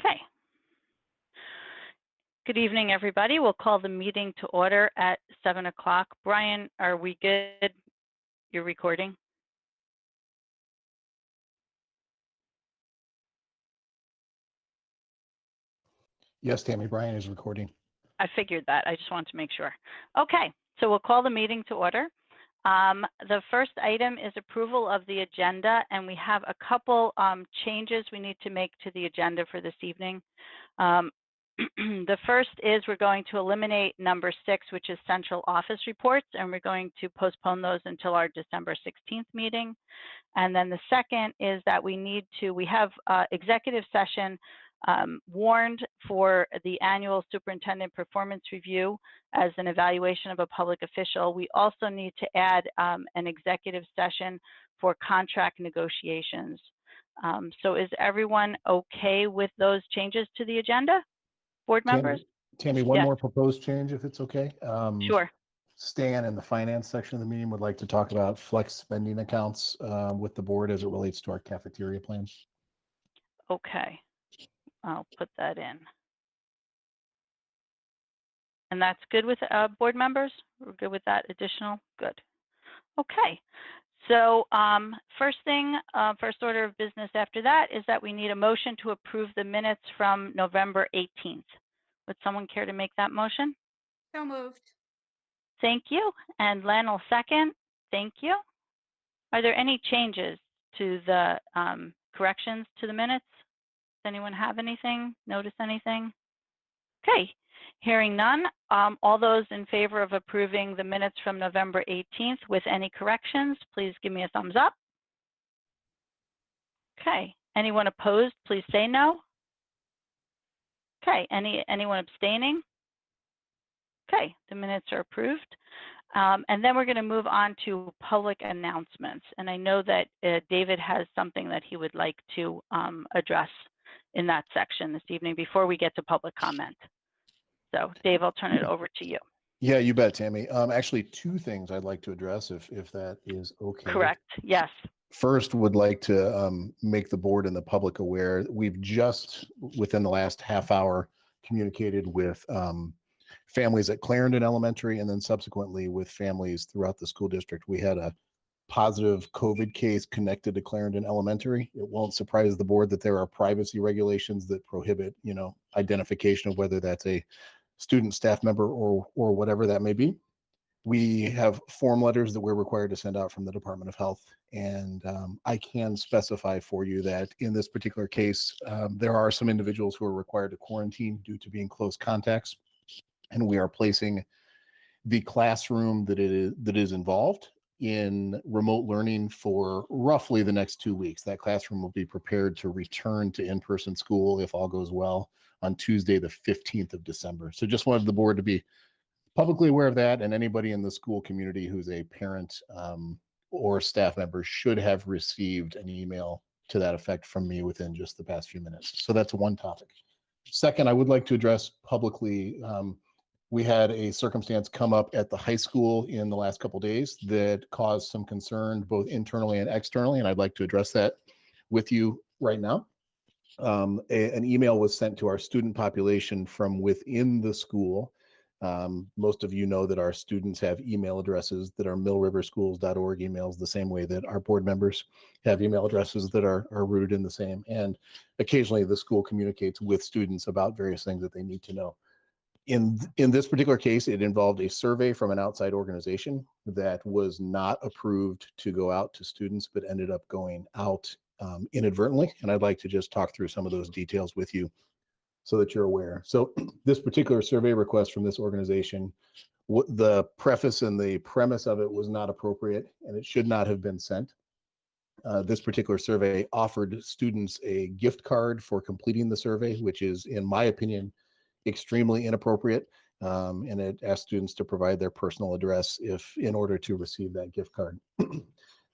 Okay. Good evening, everybody. We'll call the meeting to order at 7 o'clock. Brian, are we good? You're recording? Yes, Tammy, Brian is recording. I figured that. I just wanted to make sure. Okay, so we'll call the meeting to order. The first item is approval of the agenda, and we have a couple changes we need to make to the agenda for this evening. The first is we're going to eliminate number 6, which is central office reports, and we're going to postpone those until our December 16th meeting. And then the second is that we have executive session warned for the annual superintendent performance review as an evaluation of a public official. We also need to add an executive session for contract negotiations. So is everyone okay with those changes to the agenda? Board members? Tammy, one Yes. more proposed change, if it's okay. Sure. Stan in the finance section of the meeting would like to talk about flex spending accounts with the board as it relates to our cafeteria plans. Okay, I'll put that in. And that's good with board members? We're good with that additional? Good. Okay, so first order of business after that is that we need a motion to approve the minutes from November 18th. Would someone care to make that motion? So moved. Thank you. And Len will second. Thank you. Are there any changes to the corrections to the minutes? Does anyone have anything? Notice anything? Okay, hearing none. All those in favor of approving the minutes from November 18th with any corrections, please give me a thumbs up. Okay, anyone opposed, please say no. Okay, anyone abstaining? Okay, the minutes are approved. And then we're going to move on to public announcements. And I know that David has something that he would like to address in that section this evening before we get to public comment. So Dave, I'll turn it over to you. Yeah, you bet, Tammy. Actually, two things I'd like to address if that is okay. Correct, yes. First, would like to make the board and the public aware. We've just, within the last half hour, communicated with families at Clarendon Elementary and then subsequently with families throughout the school district. We had a positive COVID case connected to Clarendon Elementary. It won't surprise the board that there are privacy regulations that prohibit, identification of whether that's a student, staff member, or whatever that may be. We have form letters that we're required to send out from the Department of Health. And I can specify for you that in this particular case, there are some individuals who are required to quarantine due to being close contacts. And we are placing the classroom that is involved in remote learning for roughly the next 2 weeks. That classroom will be prepared to return to in-person school, if all goes well, on Tuesday, the 15th of December. So just wanted the board to be publicly aware of that, and anybody in the school community who's a parent or staff member should have received an email to that effect from me within just the past few minutes. So that's one topic. Second, I would like to address publicly, we had a circumstance come up at the high school in the last couple of days that caused some concern both internally and externally, and I'd like to address that with you right now. An email was sent to our student population from within the school. Most of you know that our students have email addresses that are millriverschools.org emails, the same way that our board members have email addresses that are rooted in the same. And occasionally the school communicates with students about various things that they need to know. In this particular case, it involved a survey from an outside organization that was not approved to go out to students, but ended up going out inadvertently. And I'd like to just talk through some of those details with you so that you're aware. So this particular survey request from this organization, the preface and the premise of it was not appropriate, and it should not have been sent. This particular survey offered students a gift card for completing the survey, which is, in my opinion, extremely inappropriate. And it asked students to provide their personal address in order to receive that gift card.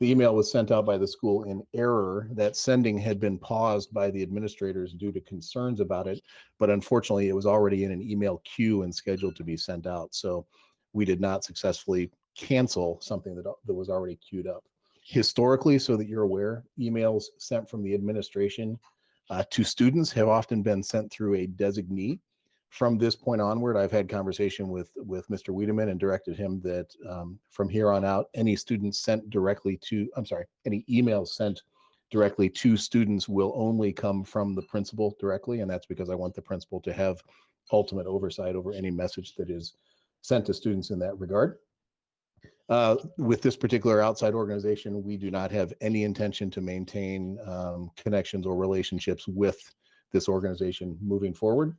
The email was sent out by the school in error. That sending had been paused by the administrators due to concerns about it, but unfortunately it was already in an email queue and scheduled to be sent out. So we did not successfully cancel something that was already queued up. Historically, so that you're aware, emails sent from the administration to students have often been sent through a designee. From this point onward, I've had conversation with Mr. Wiedemann and directed him that from here on out, any students sent directly to, any emails sent directly to students will only come from the principal directly. And that's because I want the principal to have ultimate oversight over any message that is sent to students in that regard. With this particular outside organization, we do not have any intention to maintain connections or relationships with this organization moving forward.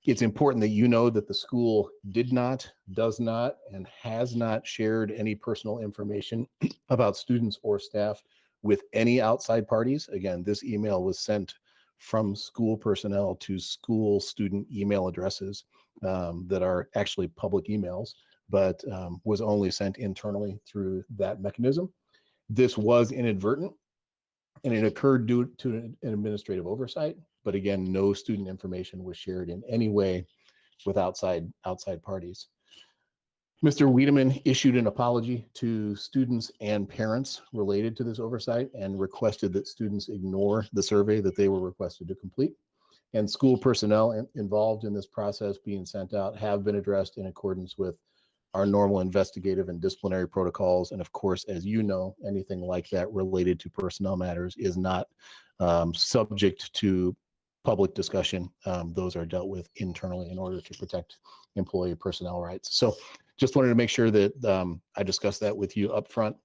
It's important that you know that the school did not, does not, and has not shared any personal information about students or staff with any outside parties. Again, this email was sent from school personnel to school student email addresses that are actually public emails, but was only sent internally through that mechanism. This was inadvertent, and it occurred due to an administrative oversight. But again, no student information was shared in any way with outside parties. Mr. Wiedemann issued an apology to students and parents related to this oversight and requested that students ignore the survey that they were requested to complete. And school personnel involved in this process being sent out have been addressed in accordance with our normal investigative and disciplinary protocols. And of course, as you know, anything like that related to personnel matters is not subject to public discussion. Those are dealt with internally in order to protect employee personnel rights. So just wanted to make sure that I discussed that with you up front.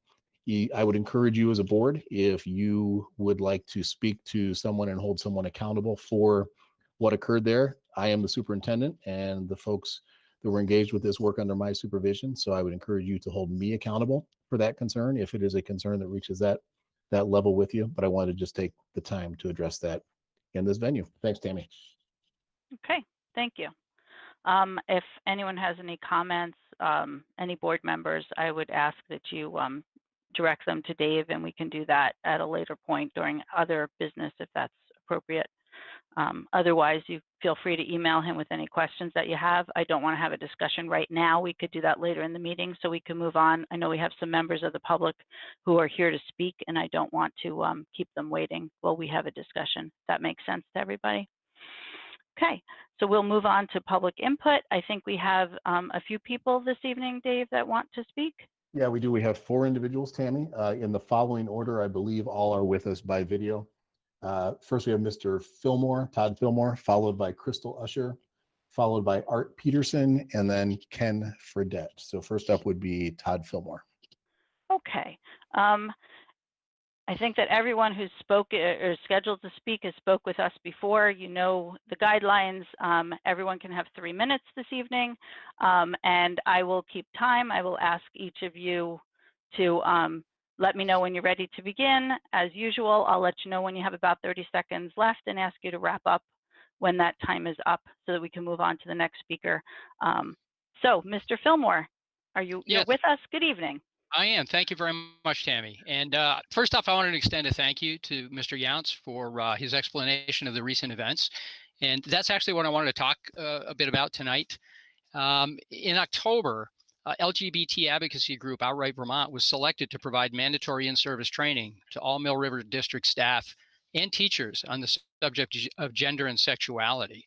I would encourage you as a board, if you would like to speak to someone and hold someone accountable for what occurred there. I am the superintendent, and the folks that were engaged with this work under my supervision. So I would encourage you to hold me accountable for that concern if it is a concern that reaches that level with you. But I wanted to just take the time to address that in this venue. Thanks, Tammy. Okay, thank you. If anyone has any comments, any board members, I would ask that you direct them to Dave, and we can do that at a later point during other business if that's appropriate. Otherwise, you feel free to email him with any questions that you have. I don't want to have a discussion right now. We could do that later in the meeting so we can move on. I know we have some members of the public who are here to speak, and I don't want to keep them waiting while we have a discussion. If that makes sense to everybody. Okay, so we'll move on to public input. I think we have a few people this evening, Dave, that want to speak. Yeah, we do. We have 4 individuals, Tammy. In the following order, I believe all are with us by video. First, we have Mr. Fillmore, Todd Fillmore, followed by Crystal Usher, followed by Art Peterson, and then Ken Fredette. So first up would be Todd Fillmore. Okay. I think that everyone who's spoke or scheduled to speak has spoke with us before. You know the guidelines. Everyone can have 3 minutes this evening, and I will keep time. I will ask each of you to let me know when you're ready to begin. As usual, I'll let you know when you have about 30 seconds left and ask you to wrap up when that time is up so that we can move on to the next speaker. So, Mr. Fillmore, you're with us? Good evening. I am. Thank you very much, Tammy. And first off, I wanted to extend a thank you to Mr. Younts for his explanation of the recent events. And that's actually what I wanted to talk a bit about tonight. In October, LGBT advocacy group Outright Vermont was selected to provide mandatory in-service training to all Mill River District staff and teachers on the subject of gender and sexuality.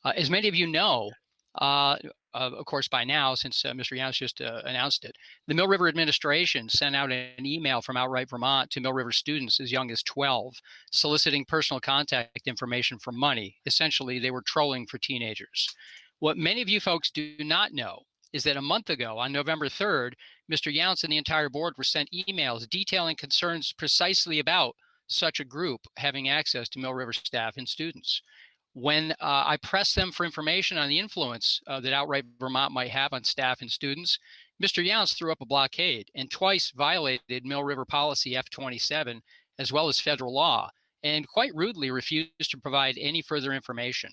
As many of you know, of course, by now, since Mr. Younts just announced it, the Mill River administration sent out an email from Outright Vermont to Mill River students as young as 12, soliciting personal contact information for money. Essentially, they were trolling for teenagers. What many of you folks do not know is that a month ago, on November 3rd, Mr. Younts and the entire board were sent emails detailing concerns precisely about such a group having access to Mill River staff and students. When I pressed them for information on the influence that Outright Vermont might have on staff and students, Mr. Younts threw up a blockade and twice violated Mill River Policy F27 as well as federal law, and quite rudely refused to provide any further information.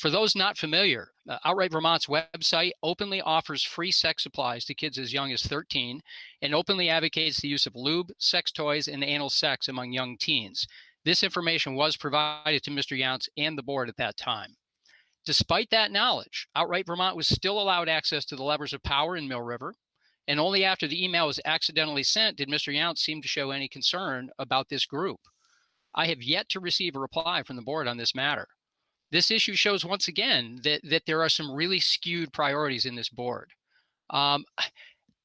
For those not familiar, Outright Vermont's website openly offers free sex supplies to kids as young as 13 and openly advocates the use of lube, sex toys, and anal sex among young teens. This information was provided to Mr. Younts and the board at that time. Despite that knowledge, Outright Vermont was still allowed access to the levers of power in Mill River, and only after the email was accidentally sent did Mr. Younts seem to show any concern about this group. I have yet to receive a reply from the board on this matter. This issue shows once again that there are some really skewed priorities in this board.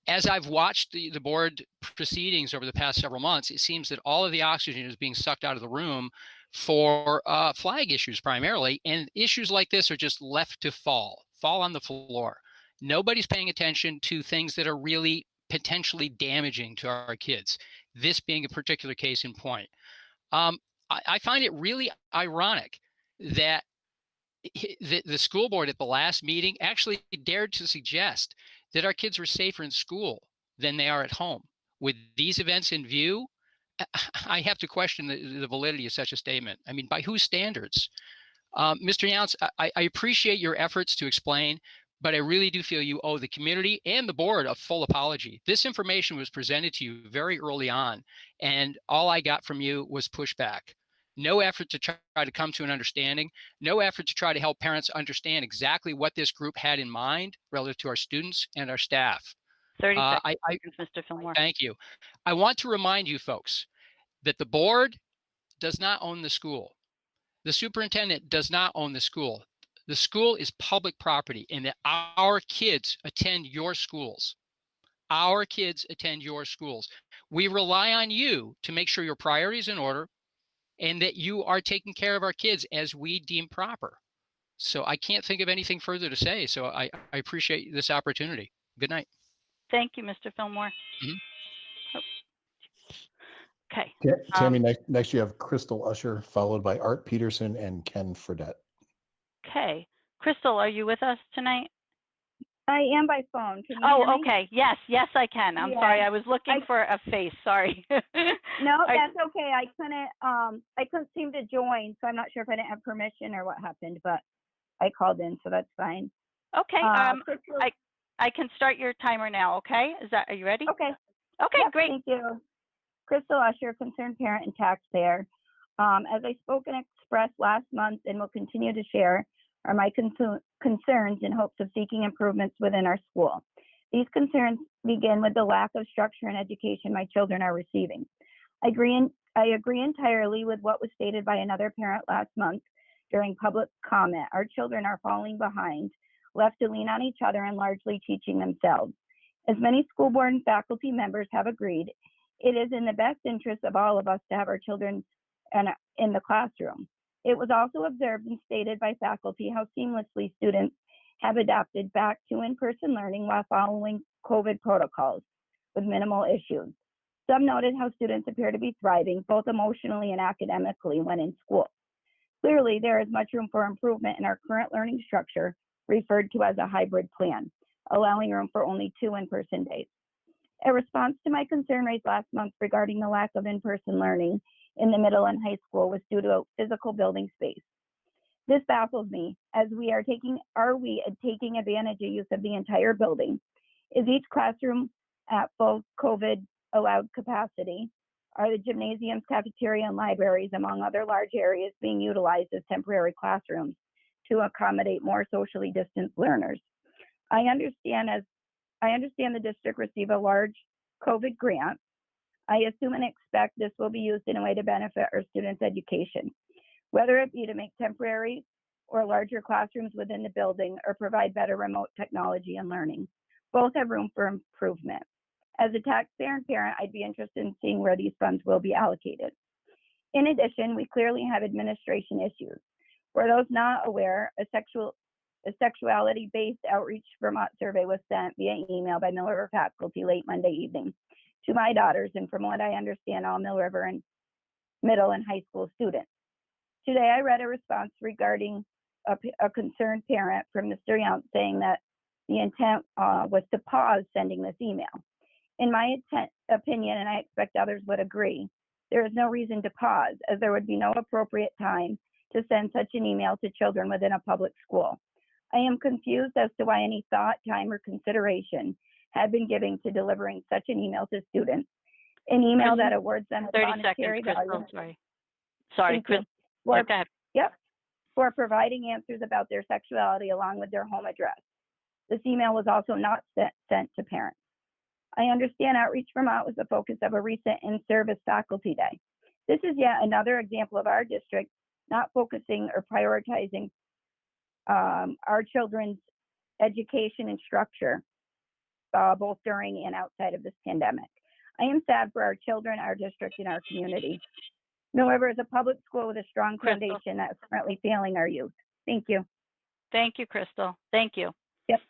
As I've watched the board proceedings over the past several months, it seems that all of the oxygen is being sucked out of the room for flag issues primarily, and issues like this are just left to fall on the floor. Nobody's paying attention to things that are really potentially damaging to our kids, this being a particular case in point. I find it really ironic that the school board at the last meeting actually dared to suggest that our kids were safer in school than they are at home. With these events in view, I have to question the validity of such a statement. I mean, by whose standards? Mr. Younts, I appreciate your efforts to explain, but I really do feel you owe the community and the board a full apology. This information was presented to you very early on, and all I got from you was pushback. No effort to try to come to an understanding, no effort to try to help parents understand exactly what this group had in mind relative to our students and our staff. 30 seconds, Mr. Fillmore. Thank you. I want to remind you folks that the board does not own the school. The superintendent does not own the school. The school is public property, and that our kids attend your schools. Our kids attend your schools. We rely on you to make sure your priorities in order and that you are taking care of our kids as we deem proper. So I can't think of anything further to say. So I appreciate this opportunity. Good night. Thank you, Mr. Fillmore. Mm-hmm. Okay. Tammy, next you have Crystal Usher, followed by Art Peterson and Ken Fredette. Okay. Crystal, are you with us tonight? I am by phone. Can you hear me? Okay. Yes, I can. I'm sorry. I was looking for a face. Sorry. No, that's okay. I couldn't seem to join, so I'm not sure if I didn't have permission or what happened, but I called in, so that's fine. Okay. Crystal, I can start your timer now. Okay. Are you ready? okay. Okay, Yep, great. Thank you. Crystal Usher, concerned parent and taxpayer. As I spoke and expressed last month and will continue to share are my concerns in hopes of seeking improvements within our school. These concerns begin with the lack of structure and education my children are receiving. I agree entirely with what was stated by another parent last month during public comment. Our children are falling behind, left to lean on each other and largely teaching themselves. As many school board and faculty members have agreed, it is in the best interest of all of us to have our children in the classroom. It was also observed and stated by faculty how seamlessly students have adapted back to in-person learning while following COVID protocols with minimal issues. Some noted how students appear to be thriving both emotionally and academically when in school. Clearly, there is much room for improvement in our current learning structure, referred to as a hybrid plan, allowing room for only 2 in-person days. A response to my concern raised last month regarding the lack of in-person learning in the middle and high school was due to physical building space. This baffles me, as are we taking advantage of use of the entire building? Is each classroom at full COVID allowed capacity? Are the gymnasiums, cafeteria, and libraries, among other large areas, being utilized as temporary classrooms to accommodate more socially distanced learners? I understand the district received a large COVID grant. I assume and expect this will be used in a way to benefit our students' education, whether it be to make temporary or larger classrooms within the building or provide better remote technology and learning. Both have room for improvement. As a taxpayer and parent, I'd be interested in seeing where these funds will be allocated. In addition, we clearly have administration issues. For those not aware, a sexuality-based Outreach Vermont survey was sent via email by Mill River faculty late Monday evening to my daughters, and from what I understand, all Mill River and middle and high school students. Today, I read a response regarding a concerned parent from Mr. Younts saying that the intent was to pause sending this email. In my opinion, and I expect others would agree, there is no reason to pause, as there would be no appropriate time to send such an email to children within a public school. I am confused as to why any thought, time, or consideration had been given to delivering such an email to students. An email that awards them 30 monetary seconds, value. Crystal. Sorry, Crystal. For, go ahead. Yep. For providing answers about their sexuality along with their home address. This email was also not sent to parents. I understand Outreach Vermont was the focus of a recent in-service faculty day. This is yet another example of our district not focusing or prioritizing our children's education and structure, both during and outside of this pandemic. I am sad for our children, our district, and our community. Mill River is a public school with a strong Crystal. foundation that is currently failing our youth. Thank you. Thank you, Crystal. Thank you. Yep.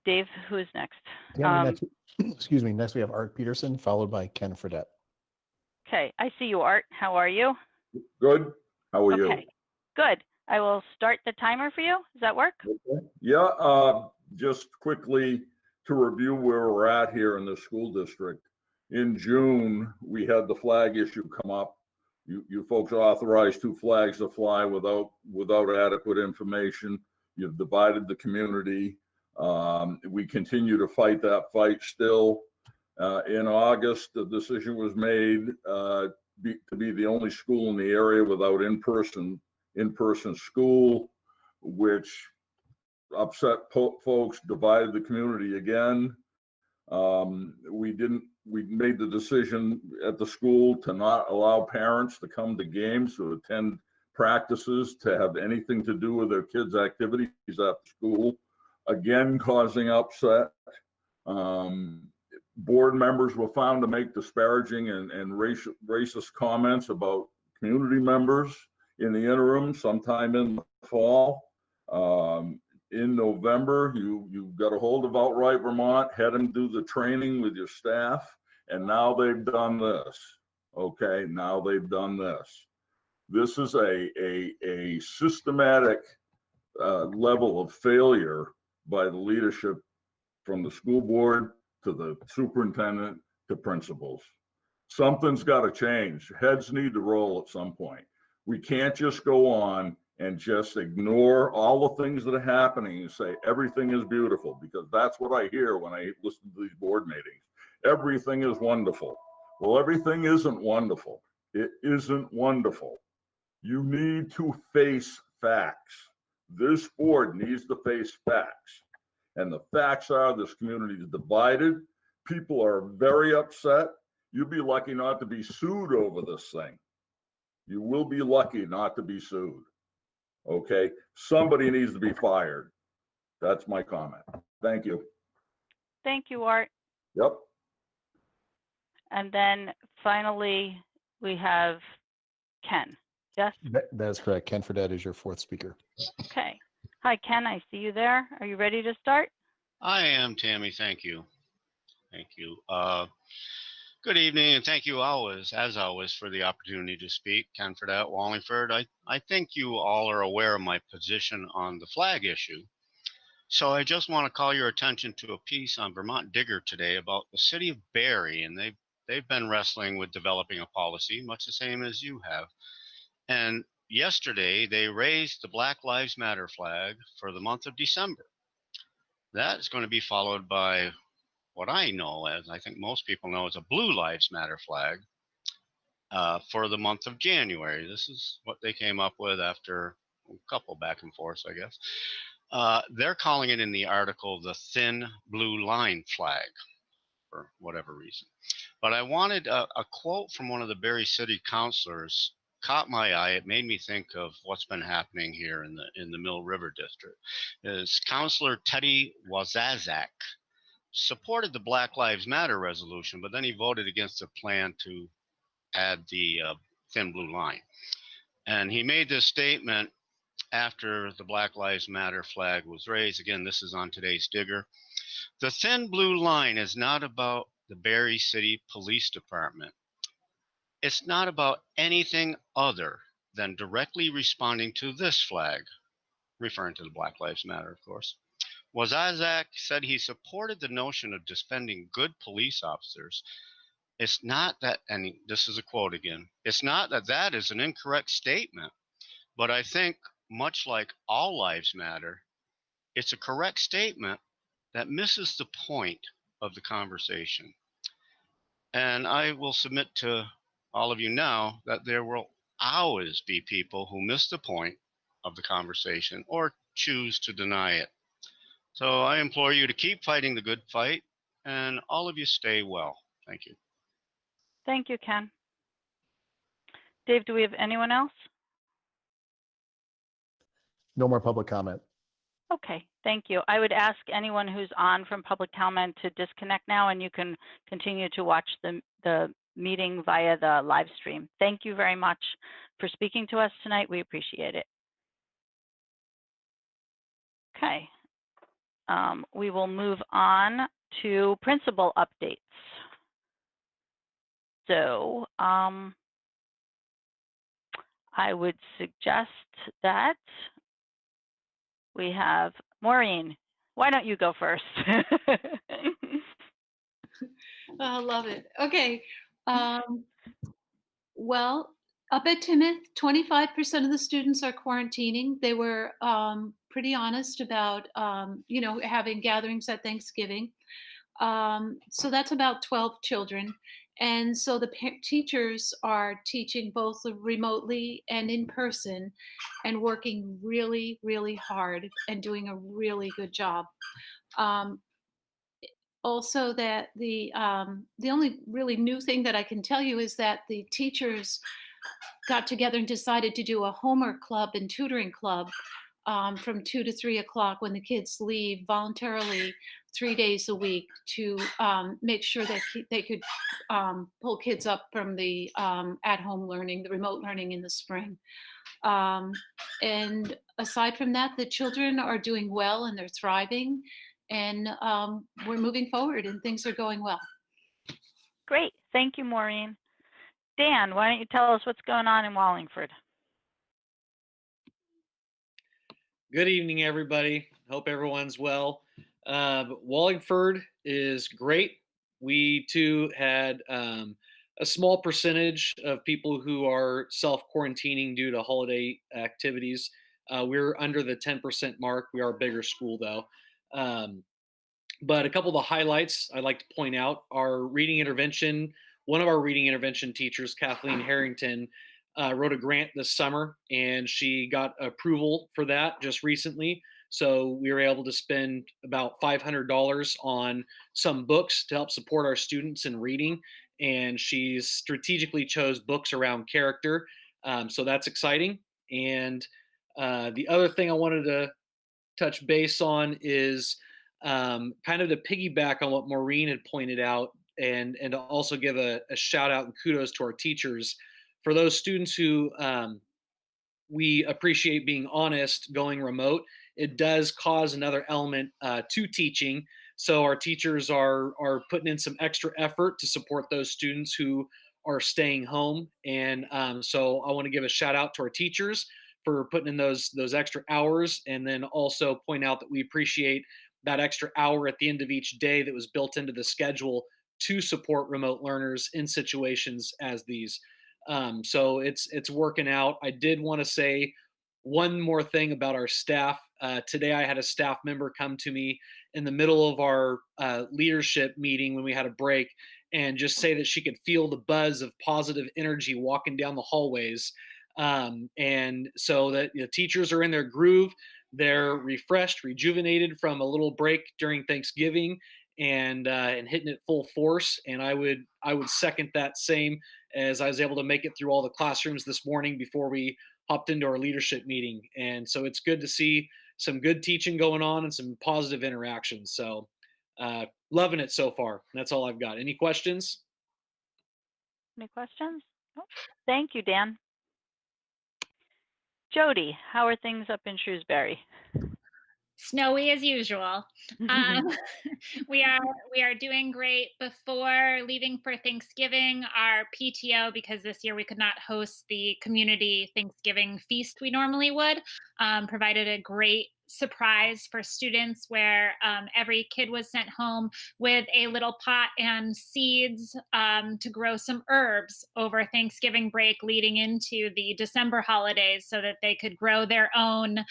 Dave, who's next? Next, excuse me. Next, we have Art Peterson, followed by Ken Fredette. Okay, I see you, Art. How are you? Good. How are you? Okay, good. I will start the timer for you. Does that work? Okay. Yeah, just quickly to review where we're at here in the school district. In June, we had the flag issue come up. You folks authorized 2 flags to fly without adequate information. You've divided the community. We continue to fight that fight still. In August, the decision was made to be the only school in the area without in-person school, which upset folks, divided the community again. We made the decision at the school to not allow parents to come to games, to attend practices, to have anything to do with their kids' activities at school, again causing upset. Board members were found to make disparaging and racist comments about community members in the interim, sometime in the fall. In November, you got a hold of Outright Vermont, had them do the training with your staff, and now they've done this. Okay, now they've done this. This is a systematic level of failure by the leadership, from the school board to the superintendent to principals. Something's got to change. Heads need to roll at some point. We can't just go on and just ignore all the things that are happening and say everything is beautiful, because that's what I hear when I listen to these board meetings. Everything is wonderful. Well, everything isn't wonderful. It isn't wonderful. You need to face facts. This board needs to face facts. And the facts are this community is divided. People are very upset. You'll be lucky not to be sued over this thing. You will be lucky not to be sued. Okay, somebody needs to be fired. That's my comment. Thank you. Thank you, Art. Yep. And then finally, we have Ken. Yes? That is correct. Ken Fredette is your 4th speaker. Okay. Hi, Ken. I see you there. Are you ready to start? I am, Tammy. Thank you. Thank you. Good evening, and thank you as always, for the opportunity to speak. Ken Fredette, Wallingford. I think you all are aware of my position on the flag issue. So I just want to call your attention to a piece on Vermont Digger today about the city of Barrie, and they've been wrestling with developing a policy, much the same as you have. And yesterday, they raised the Black Lives Matter flag for the month of December. That is going to be followed by what I know, as I think most people know, is a Blue Lives Matter flag for the month of January. This is what they came up with after a couple back and forths, I guess. They're calling it in the article the Thin Blue Line flag, for whatever reason. But I wanted a quote from one of the Barrie City councilors caught my eye. It made me think of what's been happening here in the Mill River district. Is Councilor Teddy Wazazak supported the Black Lives Matter resolution, but then he voted against a plan to add the thin blue line. And he made this statement after the Black Lives Matter flag was raised. Again, this is on today's Digger. The thin blue line is not about the Barrie City Police Department. It's not about anything other than directly responding to this flag, referring to the Black Lives Matter, of course. Wazazak said he supported the notion of defending good police officers. It's not that, and this is a quote again, it's not that that is an incorrect statement, but I think much like all lives matter, it's a correct statement that misses the point of the conversation. And I will submit to all of you now that there will always be people who miss the point of the conversation or choose to deny it. So I implore you to keep fighting the good fight, and all of you stay well. Thank you. Thank you, Ken. Dave, do we have anyone else? No more public comment. Okay, thank you. I would ask anyone who's on from public comment to disconnect now, and you can continue to watch the meeting via the live stream. Thank you very much for speaking to us tonight. We appreciate it. Okay, we will move on to principal updates. So I would suggest that we have Maureen. Why don't you go first? I love it. Okay. Well, up at Timoth, 25% of the students are quarantining. They were pretty honest about, having gatherings at Thanksgiving. So that's about 12 children. And so the teachers are teaching both remotely and in person and working really, really hard and doing a really good job. Also, that the only really new thing that I can tell you is that the teachers got together and decided to do a homework club and tutoring club from 2 to 3 o'clock when the kids leave voluntarily 3 days a week to make sure that they could pull kids up from the at-home learning, the remote learning in the spring. And aside from that, the children are doing well and they're thriving, and we're moving forward and things are going well. Great, thank you, Maureen. Dan, why don't you tell us what's going on in Wallingford? Good evening, everybody. Hope everyone's well. Wallingford is great. We too had a small percentage of people who are self-quarantining due to holiday activities. We're under the 10% mark. We are a bigger school though. But a couple of the highlights I'd like to point out are reading intervention. One of our reading intervention teachers, Kathleen Harrington, wrote a grant this summer, and she got approval for that just recently. So we were able to spend about $500 on some books to help support our students in reading. And she's strategically chose books around character. So that's exciting. And the other thing I wanted to touch base on is kind of to piggyback on what Maureen had pointed out, and to also give a shout out and kudos to our teachers for those students who we appreciate being honest going remote. It does cause another element to teaching. So our teachers are putting in some extra effort to support those students who are staying home. And so I want to give a shout out to our teachers for putting in those extra hours, and then also point out that we appreciate that extra hour at the end of each day that was built into the schedule to support remote learners in situations as these. So it's working out. I did want to say one more thing about our staff. Today I had a staff member come to me in the middle of our leadership meeting when we had a break and just say that she could feel the buzz of positive energy walking down the hallways. And so that the teachers are in their groove, they're refreshed, rejuvenated from a little break during Thanksgiving, and hitting it full force. And I would second that same, as I was able to make it through all the classrooms this morning before we hopped into our leadership meeting. And so it's good to see some good teaching going on and some positive interactions. So loving it so far. That's all I've got. Any questions? Any questions? Oh, thank you, Dan. Jody, how are things up in Shrewsbury? Snowy as usual. We are doing great. Before leaving for Thanksgiving, our PTO, because this year we could not host the community Thanksgiving feast we normally would, provided a great surprise for students where every kid was sent home with a little pot and seeds to grow some herbs over Thanksgiving break leading into the December holidays so that they could grow their own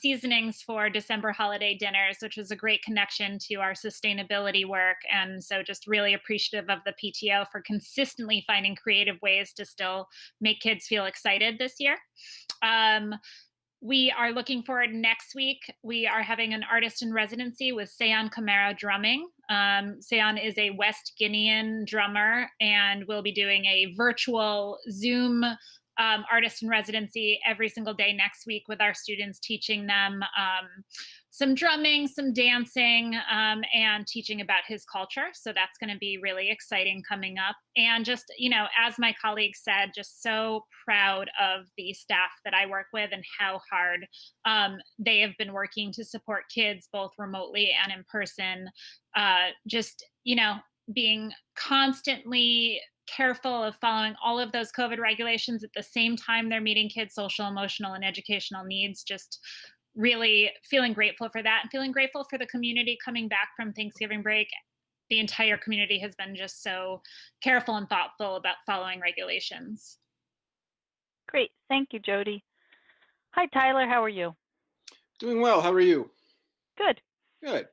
seasonings for December holiday dinners, which was a great connection to our sustainability work. And so just really appreciative of the PTO for consistently finding creative ways to still make kids feel excited this year. We are looking forward next week. We are having an artist in residency with Sean Camara drumming. Sean is a West Guinean drummer, and we'll be doing a virtual Zoom artist in residency every single day next week with our students, teaching them some drumming, some dancing, and teaching about his culture. So that's going to be really exciting coming up. And just, you know, as my colleague said, just so proud of the staff that I work with and how hard they have been working to support kids both remotely and in person. Just, you know, being constantly careful of following all of those COVID regulations at the same time they're meeting kids' social, emotional, and educational needs. Just really feeling grateful for that and feeling grateful for the community coming back from Thanksgiving break. The entire community has been just so careful and thoughtful about following regulations. Great. Thank you, Jody. Hi, Tyler. How are you? Doing well. How are you? Good. Good.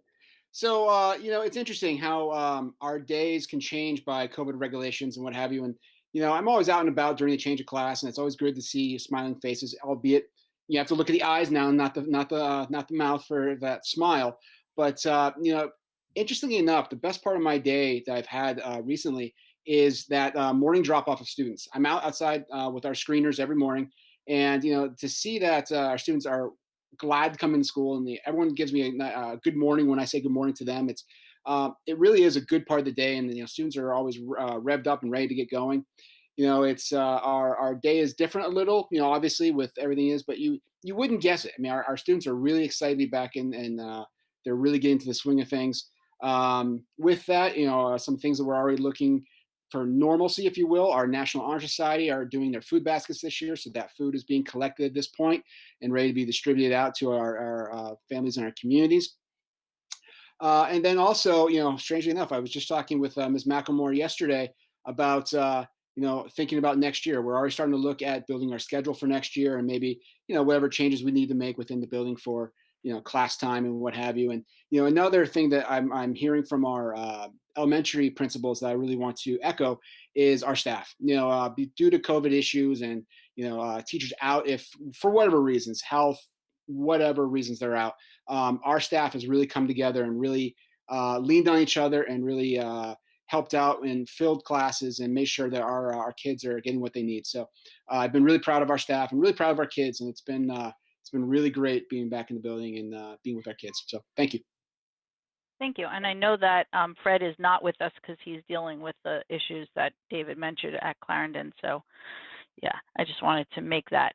So, you know, it's interesting how our days can change by COVID regulations and what have you. And, you know, I'm always out and about during the change of class, and it's always good to see smiling faces, albeit you have to look at the eyes now, not the mouth for that smile. But, you know, interestingly enough, the best part of my day that I've had recently is that morning drop off of students. I'm outside with our screeners every morning. And, you know, to see that our students are glad to come in school, and everyone gives me a good morning when I say good morning to them. It really is a good part of the day, and you know, students are always revved up and ready to get going. You know, it's our day is different a little, you know, obviously with everything is, but you wouldn't guess it. I mean, our students are really excited to be back in, and they're really getting to the swing of things. With that, you know, some things that we're already looking for normalcy, if you will. Our National Honor Society are doing their food baskets this year, so that food is being collected at this point and ready to be distributed out to our families and our communities. And then also, you know, strangely enough, I was just talking with Ms. McElmore yesterday about, you know, thinking about next year. We're already starting to look at building our schedule for next year, and maybe, you know, whatever changes we need to make within the building for, you know, class time and what have you. And, you know, another thing that I'm hearing from our elementary principals that I really want to echo is our staff. You know, due to COVID issues and, you know, teachers out, if for whatever reasons, health, whatever reasons they're out, our staff has really come together and really leaned on each other and really helped out and filled classes and made sure that our kids are getting what they need. So I've been really proud of our staff and really proud of our kids, and it's been really great being back in the building and being with our kids. So thank you. Thank you. And I know that Fred is not with us because he's dealing with the issues that David mentioned at Clarendon. So yeah, I just wanted to make that,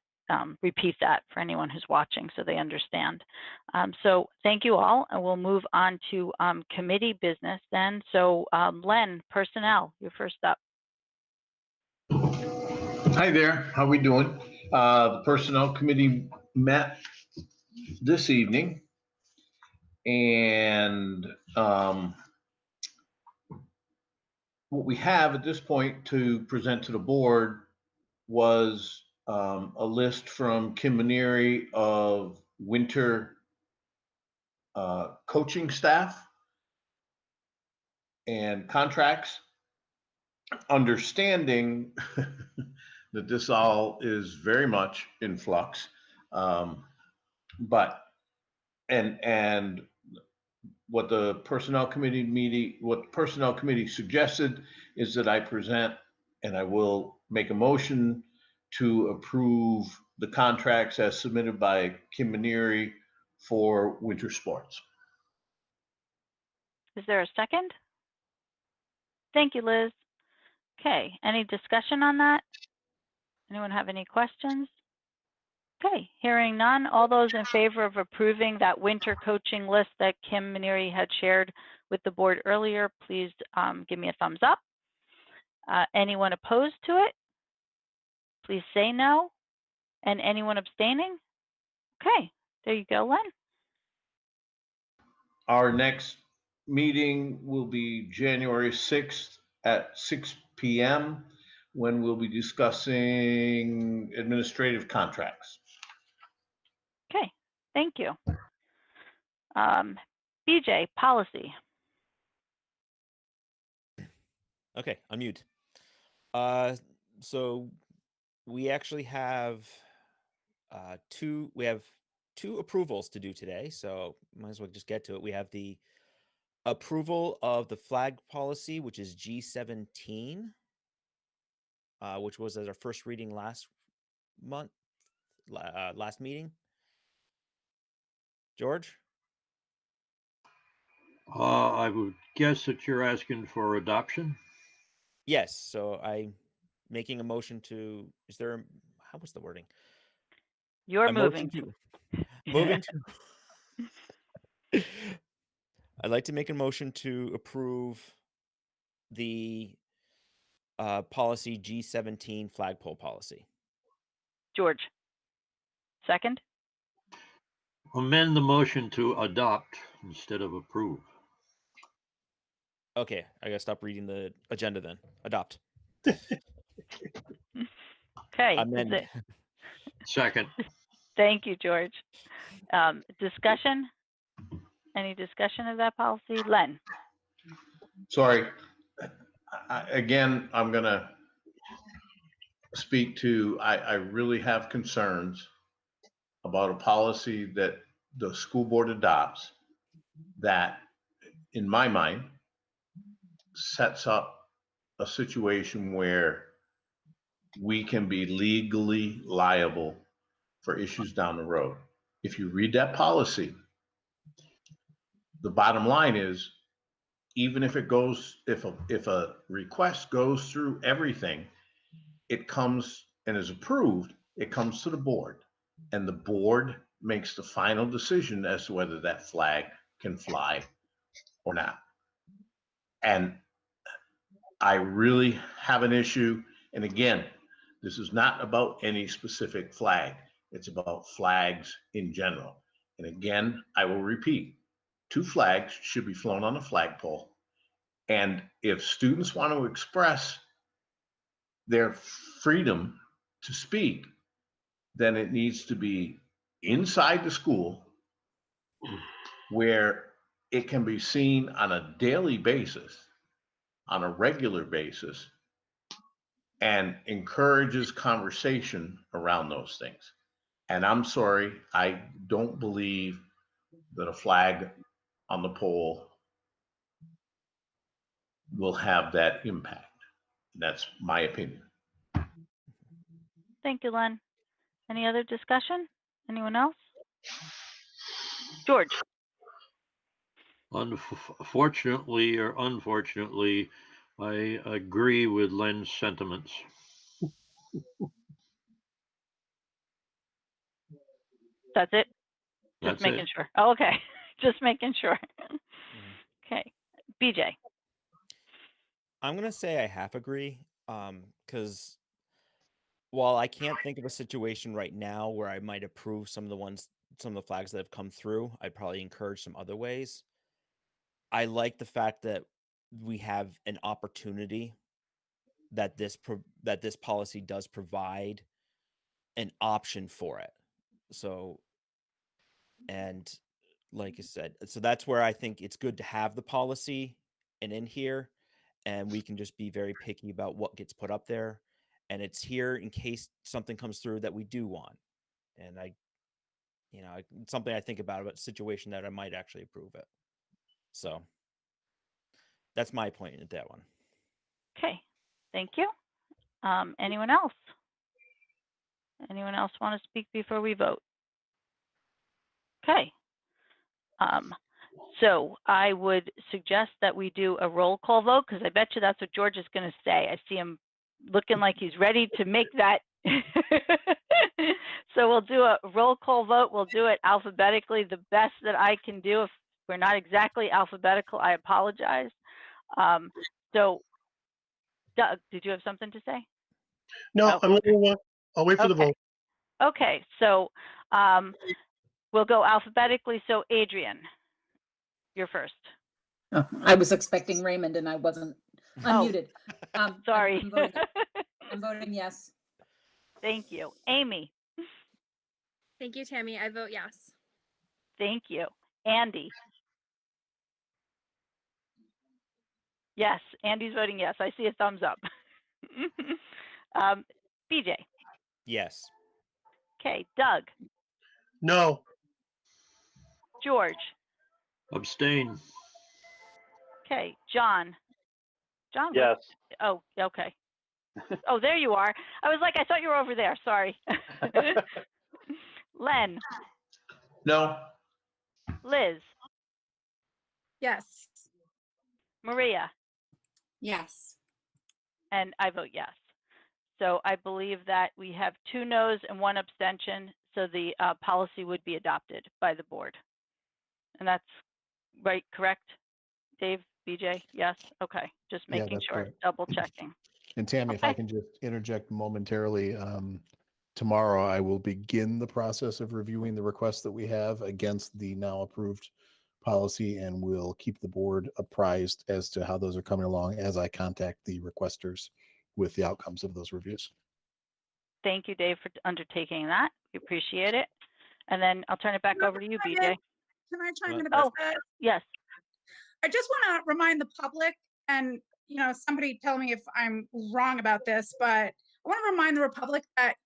repeat that for anyone who's watching so they understand. So thank you all, and we'll move on to committee business then. So Len, personnel, you're first up. Hi there, how we doing? The Personnel Committee met this evening, and what we have at this point to present to the board was a list from Kim Maneri of winter coaching staff and contracts, understanding that this all is very much in flux. But what the personnel committee suggested is that I present, and I will make a motion to approve the contracts as submitted by Kim Maneri for winter sports. Is there a second? Thank you, Liz. Okay, any discussion on that? Anyone have any questions? Okay, hearing none. All those in favor of approving that winter coaching list that Kim Maneri had shared with the board earlier, please give me a thumbs up. Anyone opposed to it? Please say no. And anyone abstaining? Okay, there you go, Len. Our next meeting will be January 6th at 6 p.m. when we'll be discussing administrative contracts. Okay, thank you. BJ, policy. Okay, unmute. So we actually have we have two approvals to do today, so might as well just get to it. We have the approval of the flag policy, which is G17, which was at our first reading last month, last meeting. George? I would guess that you're asking for adoption. Yes. So I'm making a motion to, how was the wording? You're moving. Moving to, I'd like to make a motion to approve the policy G17 flagpole policy. George. Second? Amend the motion to adopt instead of approve. Okay, I gotta stop reading the agenda then. Adopt. Okay. Amend. That's it. Second. Thank you, George. Discussion? Any discussion of that policy? Len? Sorry. Again, I'm going to speak to, I really have concerns about a policy that the school board adopts that, in my mind, sets up a situation where we can be legally liable for issues down the road. If you read that policy, the bottom line is, even if it goes, if a request goes through everything, it comes and is approved, it comes to the board, and the board makes the final decision as to whether that flag can fly or not. And I really have an issue. And again, this is not about any specific flag. It's about flags in general. And again, I will repeat, 2 flags should be flown on a flagpole. And if students want to express their freedom to speak, then it needs to be inside the school where it can be seen on a daily basis, on a regular basis, and encourages conversation around those things. And I'm sorry, I don't believe that a flag on the pole will have that impact. That's my opinion. Thank you, Len. Any other discussion? Anyone else? George? Fortunately or unfortunately, I agree with Len's sentiments. That's it? That's Just making it. sure. Oh, okay. Just making sure. Okay. BJ? I'm gonna say I half agree, because while I can't think of a situation right now where I might approve some of the flags that have come through, I'd probably encourage some other ways. I like the fact that we have an opportunity that this policy does provide an option for it. So, and like I said, so that's where I think it's good to have the policy and in here, and we can just be very picky about what gets put up there. And it's here in case something comes through that we do want. And it's something I think about a situation that I might actually approve it. So that's my point at that one. Okay. Thank you. Anyone else? Anyone else want to speak before we vote? Okay. So I would suggest that we do a roll call vote, because I bet you that's what George is going to say. I see him looking like he's ready to make that. So we'll do a roll call vote. We'll do it alphabetically, the best that I can do. If we're not exactly alphabetical, I apologize. So Doug, did you have something to say? No, Oh. I'll wait for the vote. Okay, so we'll go alphabetically. So Adrian, you're first. Oh, I was expecting Raymond and I wasn't unmuted. Sorry. I'm voting yes. Thank you. Amy. Thank you, Tammy. I vote yes. Thank you. Andy. Yes, Andy's voting yes. I see a thumbs up. BJ. Yes. Okay, Doug, No. George, Abstain. okay, John. John, Yes. oh, okay. Oh, there you are. I was like, I thought you were over there. Sorry. Len, No. Liz, Yes. Maria, Yes. and I vote yes. So I believe that we have 2 noes and 1 abstention, so the policy would be adopted by the board. And that's right, correct? Dave, BJ, yes? Okay, just Yeah, making that's sure, correct. double checking. And Tammy, if I Okay. can just interject momentarily, tomorrow I will begin the process of reviewing the requests that we have against the now approved policy, and we'll keep the board apprised as to how those are coming along as I contact the requesters with the outcomes of those reviews. Thank you, Dave, for undertaking that. We appreciate it. And then I'll turn it back over to you, BJ. Can I chime in about that? Yes. I just want to remind the public, and somebody tell me if I'm wrong about this, but I want to remind the Republic that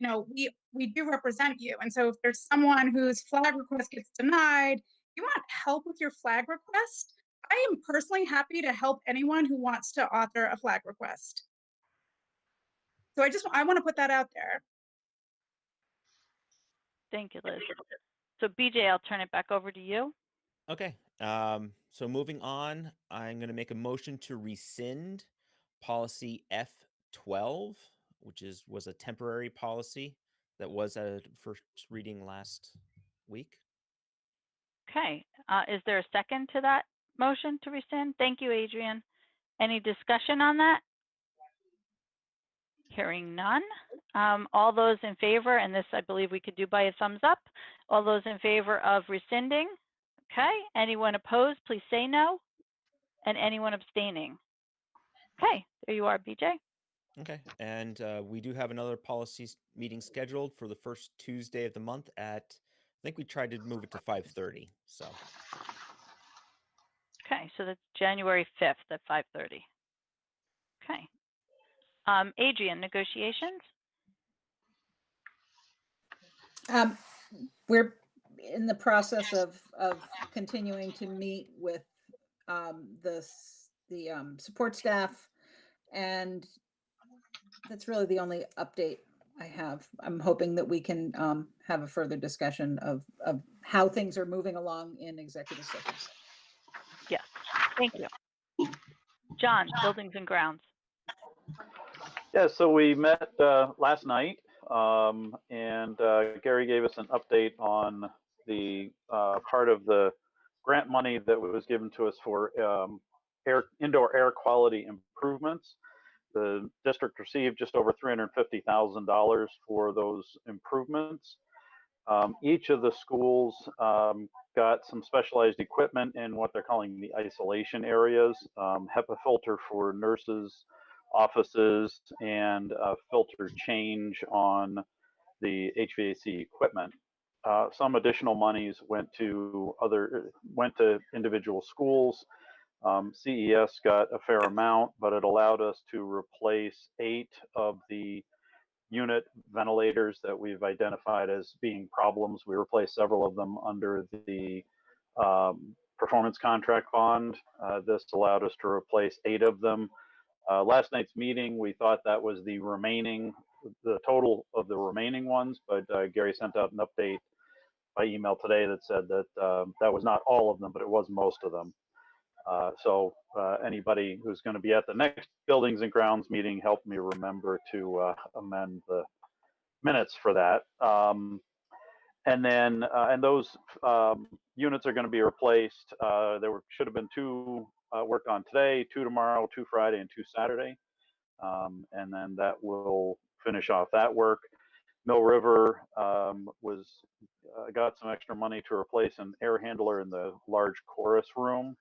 we do represent you, and so if there's someone whose flag request gets denied, you want help with your flag request, I am personally happy to help anyone who wants to author a flag request. So I want to put that out there. Thank you, Liz. So BJ, I'll turn it back over to you. Okay. So moving on, I'm going to make a motion to rescind policy F12, which was a temporary policy that was at a first reading last week. Okay. Is there a second to that motion to rescind? Thank you, Adrian. Any discussion on that? Hearing none. All those in favor, and this I believe we could do by a thumbs up. All those in favor of rescinding? Okay. Anyone opposed, please say no. And anyone abstaining? Okay, there you are, BJ. Okay, and we do have another policy meeting scheduled for the first Tuesday of the month at, I think we tried to move it to 5:30, so. Okay, so that's January 5th at 5:30. Okay. Adrian, negotiations? We're in the process of continuing to meet with the support staff, and that's really the only update I have. I'm hoping that we can have a further discussion of how things are moving along in executive session. Yes, thank you. John, buildings and grounds. Yeah, so we met last night, and Gary gave us an update on the part of the grant money that was given to us for indoor air quality improvements. The district received just over $350,000 for those improvements. Each of the schools got some specialized equipment in what they're calling the isolation areas, HEPA filter for nurses' offices, and a filter change on the HVAC equipment. Some additional monies went to individual schools. CES got a fair amount, but it allowed us to replace 8 of the unit ventilators that we've identified as being problems. We replaced several of them under the performance contract bond. This allowed us to replace 8 of them. Last night's meeting, we thought that was the total of the remaining ones, but Gary sent out an update by email today that said that that was not all of them, but it was most of them. So anybody who's going to be at the next buildings and grounds meeting, help me remember to amend the minutes for that. And then those units are going to be replaced. There should have been 2 worked on today, 2 tomorrow, 2 Friday, and 2 Saturday. And then that will finish off that work. Mill River got some extra money to replace an air handler in the large chorus room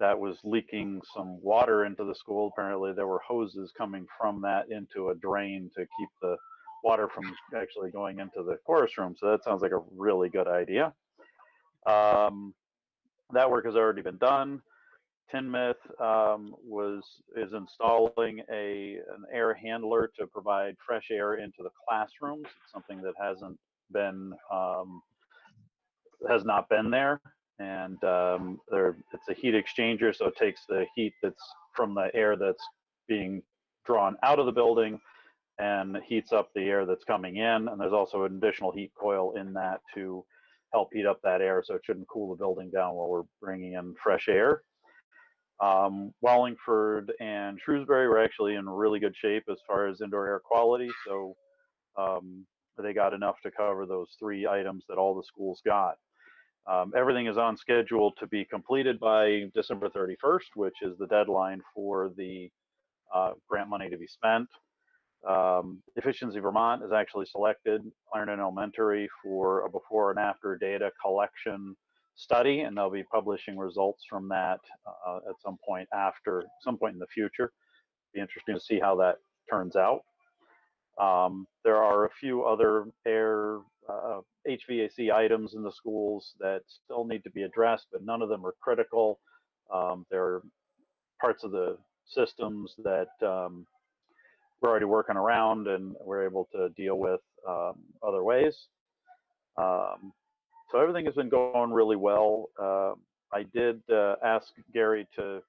that was leaking some water into the school. Apparently there were hoses coming from that into a drain to keep the water from actually going into the chorus room. So that sounds like a really good idea. That work has already been done. Tinmouth is installing an air handler to provide fresh air into the classrooms. It's something that hasn't been has not been there, and it's a heat exchanger, so it takes the heat that's from the air that's being drawn out of the building and heats up the air that's coming in. And there's also an additional heat coil in that to help heat up that air, so it shouldn't cool the building down while we're bringing in fresh air. Wallingford and Shrewsbury were actually in really good shape as far as indoor air quality, so they got enough to cover those 3 items that all the schools got. Everything is on schedule to be completed by December 31st, which is the deadline for the grant money to be spent. Efficiency Vermont has actually selected Clarendon Elementary for a before and after data collection study, and they'll be publishing results from that at some point in the future. Be interesting to see how that turns out. There are a few other air HVAC items in the schools that still need to be addressed, but none of them are critical. There are parts of the systems that we're already working around and we're able to deal with other ways. So everything has been going really well. I did ask Gary to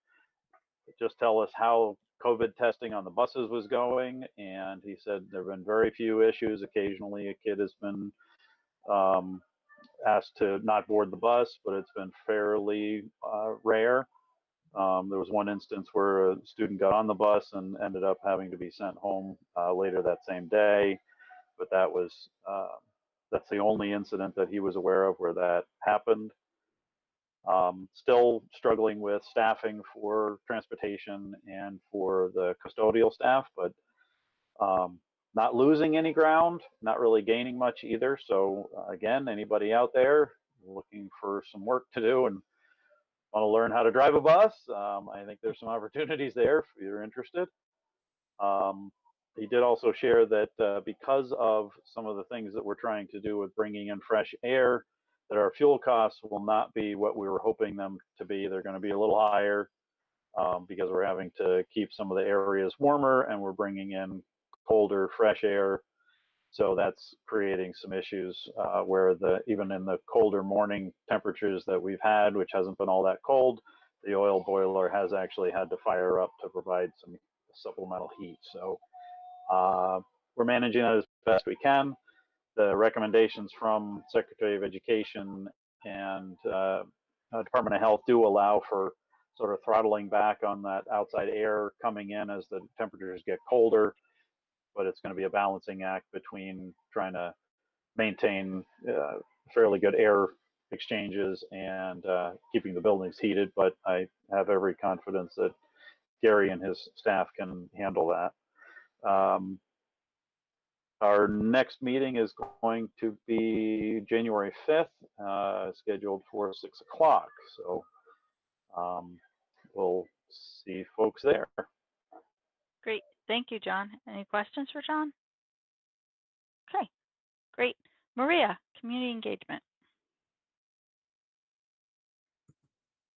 just tell us how COVID testing on the buses was going, and he said there have been very few issues. Occasionally a kid has been asked to not board the bus, but it's been fairly rare. There was one instance where a student got on the bus and ended up having to be sent home later that same day, but that's the only incident that he was aware of where that happened. Still struggling with staffing for transportation and for the custodial staff, but not losing any ground, not really gaining much either. So again, anybody out there looking for some work to do and want to learn how to drive a bus, I think there's some opportunities there if you're interested. He did also share that because of some of the things that we're trying to do with bringing in fresh air, that our fuel costs will not be what we were hoping them to be. They're going to be a little higher because we're having to keep some of the areas warmer and we're bringing in colder, fresh air. So that's creating some issues where even in the colder morning temperatures that we've had, which hasn't been all that cold, the oil boiler has actually had to fire up to provide some supplemental heat. So we're managing that as best we can. The recommendations from Secretary of Education and Department of Health do allow for sort of throttling back on that outside air coming in as the temperatures get colder, but it's going to be a balancing act between trying to maintain fairly good air exchanges and keeping the buildings heated. But I have every confidence that Gary and his staff can handle that. Our next meeting is going to be January 5th, scheduled for 6 o'clock. So we'll see folks there. Great. Thank you, John. Any questions for John? Okay, great. Maria, community engagement.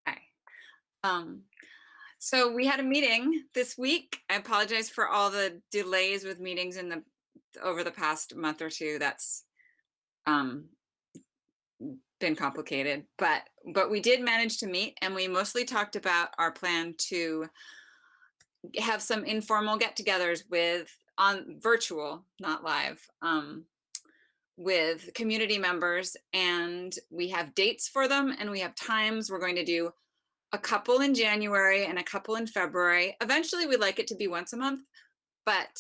Hi. So we had a meeting this week. I apologize for all the delays with meetings over the past month or two. That's been complicated, but we did manage to meet, and we mostly talked about our plan to have some informal get-togethers on virtual, not live, with community members, and we have dates for them and we have times. We're going to do a couple in January and a couple in February. Eventually we'd like it to be once a month, but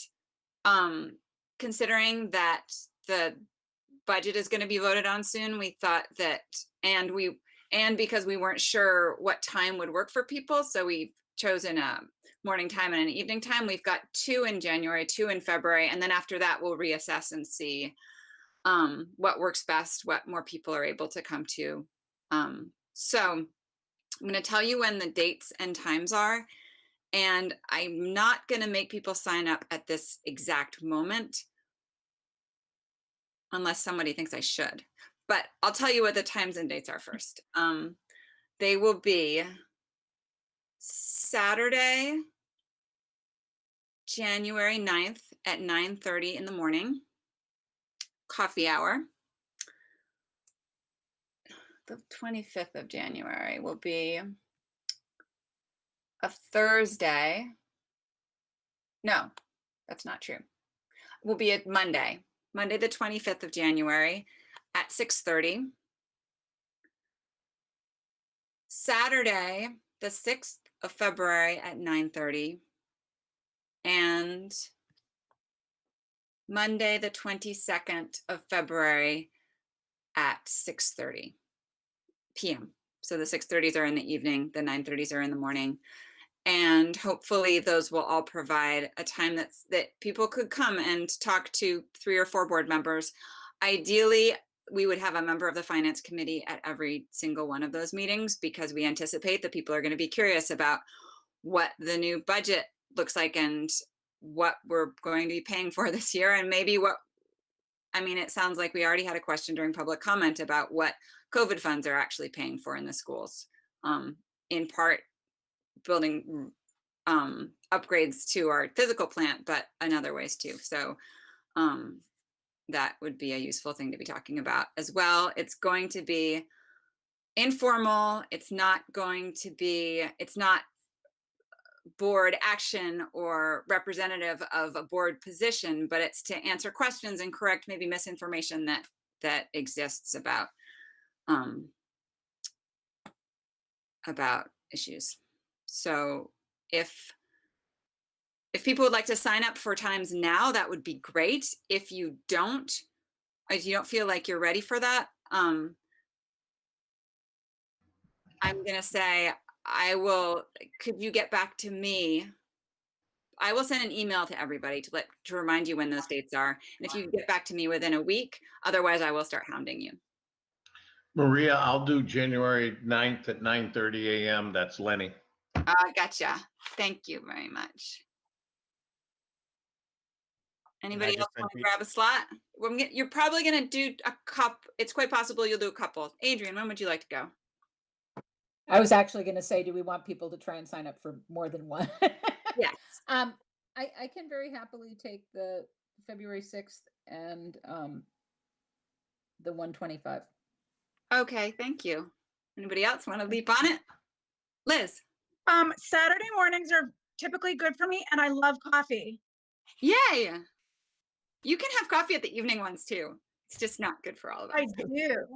considering that the budget is going to be voted on soon, we thought that, and because we weren't sure what time would work for people, so we've chosen a morning time and an evening time. We've got 2 in January, 2 in February, and then after that we'll reassess and see what works best, what more people are able to come to. So I'm going to tell you when the dates and times are, and I'm not going to make people sign up at this exact moment unless somebody thinks I should, but I'll tell you what the times and dates are first. They will be Saturday, January 9th at 9:30 in the morning, coffee hour. the 25th of January will be a Thursday. No, that's not true. Will be a Monday, the 25th of January at 6:30. Saturday, the 6th of February at 9:30. And Monday, the 22nd of February at 6:30 p.m. So the 6:30s are in the evening, the 9:30s are in the morning. And hopefully those will all provide a time that people could come and talk to 3 or 4 board members. Ideally, we would have a member of the finance committee at every single one of those meetings, because we anticipate that people are going to be curious about what the new budget looks like and what we're going to be paying for this year, and maybe it sounds like we already had a question during public comment about what COVID funds are actually paying for in the schools, in part building upgrades to our physical plant, but in other ways too. So that would be a useful thing to be talking about as well. It's going to be informal. It's not board action or representative of a board position, but it's to answer questions and correct maybe misinformation that exists about issues. So if people would like to sign up for times now, that would be great. If you don't feel like you're ready for that, I'm gonna say, could you get back to me? I will send an email to everybody to remind you when those dates are. And if you get back to me within a week, otherwise I will start hounding you. Maria, I'll do January 9th at 9:30 a.m. That's Lenny. Gotcha. Thank you very much. Anybody else want to grab a slot? You're probably going to do a couple. It's quite possible you'll do a couple. Adrian, when would you like to go? I was actually going to say, do we want people to try and sign up for more than one? Yes. I can very happily take the February 6th and the 125. Okay, thank you. Anybody else want to leap on it? Liz. Saturday mornings are typically good for me, and I love coffee. Yay. You can have coffee at the evening ones too. It's just not good for all of us. I do.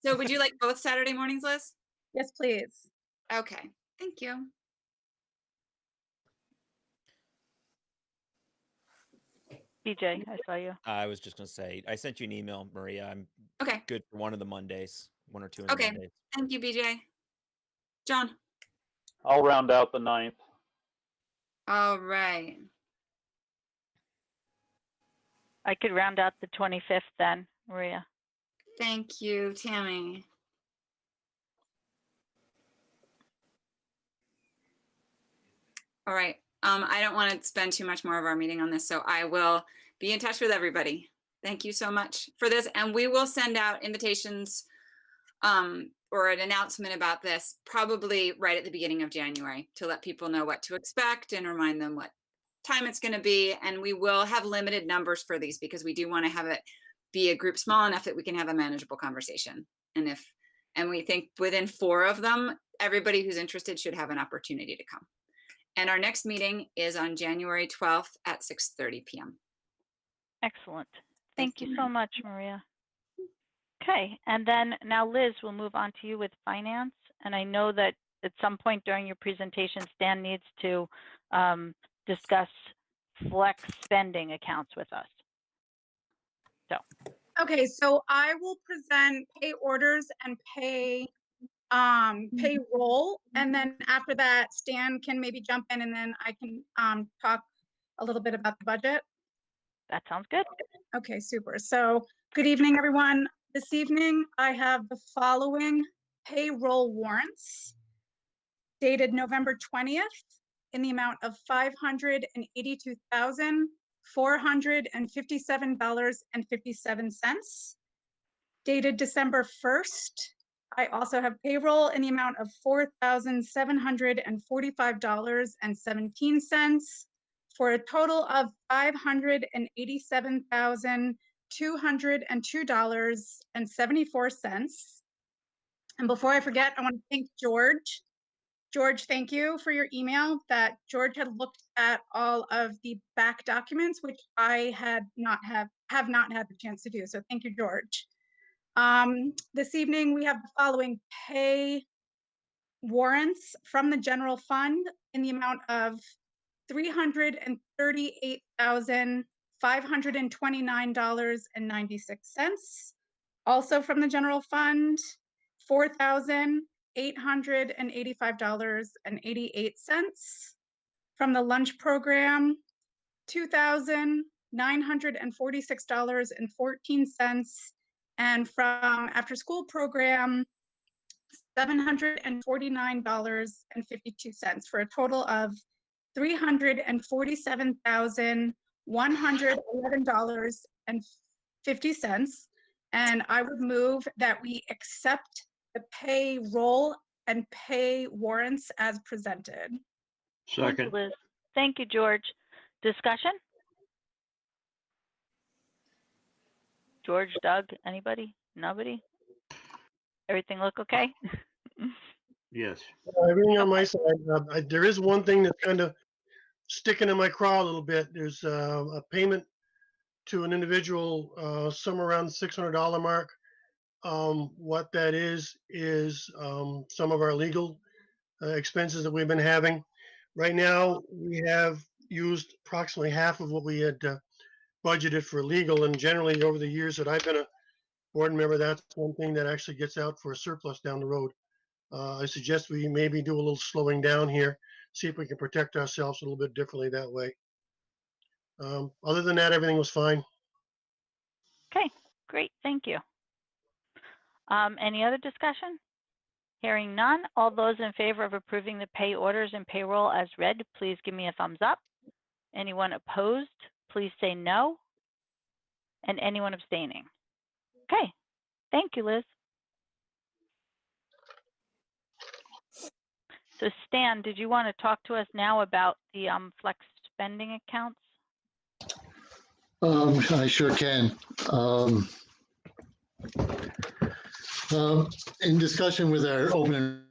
So would you like both Saturday mornings, Liz? Yes, please. Okay, thank you. BJ, I saw you. I was just going to say, I sent you an email, Maria. I'm good for one of the Mondays, 1 or 2 of the Mondays. Thank you, BJ. John. I'll round out the 9th. All right. I could round out the 25th then, Maria. Thank you, Tammy. All right. I don't want to spend too much more of our meeting on this, so I will be in touch with everybody. Thank you so much for this. And we will send out invitations or an announcement about this probably right at the beginning of January to let people know what to expect and remind them what time it's going to be. And we will have limited numbers for these because we do want to have it be a group small enough that we can have a manageable conversation. And we think within 4 of them, everybody who's interested should have an opportunity to come. And our next meeting is on January 12th at 6:30 p.m. Excellent. Thank you so much, Maria. Okay, and then now Liz, we'll move on to you with finance. And I know that at some point during your presentation, Stan needs to discuss flex spending accounts with us. So. Okay, so I will present pay orders and payroll, and then after that, Stan can maybe jump in, and then I can talk a little bit about the budget. That sounds good. Okay, super. So good evening, everyone. This evening, I have the following payroll warrants dated November 20th in the amount of $582,457.57. Dated December 1st, I also have payroll in the amount of $4,745.17 for a total of $587,202.74. And before I forget, I want to thank George. George, thank you for your email that George had looked at all of the back documents, which I have not had the chance to do. So thank you, George. This evening, we have the following pay warrants from the general fund in the amount of $338,529.96. Also from the general fund, $4,885.88. From the lunch program, $2,946.14. And from after school program, $749.52 for a total of $347,111.50. And I would move that we accept the payroll and pay warrants as presented. Thank you, Liz. Thank you, George. Discussion? George, Doug, anybody? Nobody? Everything look okay? Yes. Everything on my side. There is one thing that's kind of sticking in my craw a little bit. There's a payment to an individual somewhere around the $600 mark. What that is some of our legal expenses that we've been having. Right now, we have used approximately half of what we had budgeted for legal, and generally over the years that I've been a board member, that's one thing that actually gets out for a surplus down the road. I suggest we maybe do a little slowing down here, see if we can protect ourselves a little bit differently that way. Other than that, everything was fine. Okay, great, thank you. Any other discussion? Hearing none, all those in favor of approving the pay orders and payroll as read, please give me a thumbs up. Anyone opposed, please say no. And anyone abstaining? Okay, thank you, Liz. So Stan, did you want to talk to us now about the flex spending accounts? I sure can. In discussion with our open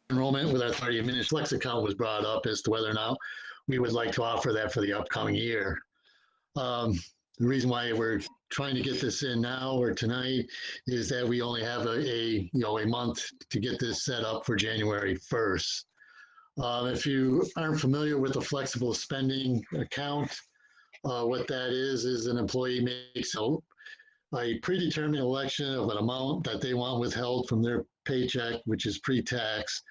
enrollment with our 30 minute flex account was brought up as to whether or not we would like to offer that for the upcoming year. The reason why we're trying to get this in now or tonight is that we only have a month to get this set up for January 1st. If you aren't familiar with the flexible spending account, what that is an employee makes a predetermined election of an amount that they want withheld from their paycheck, which is pre-tax,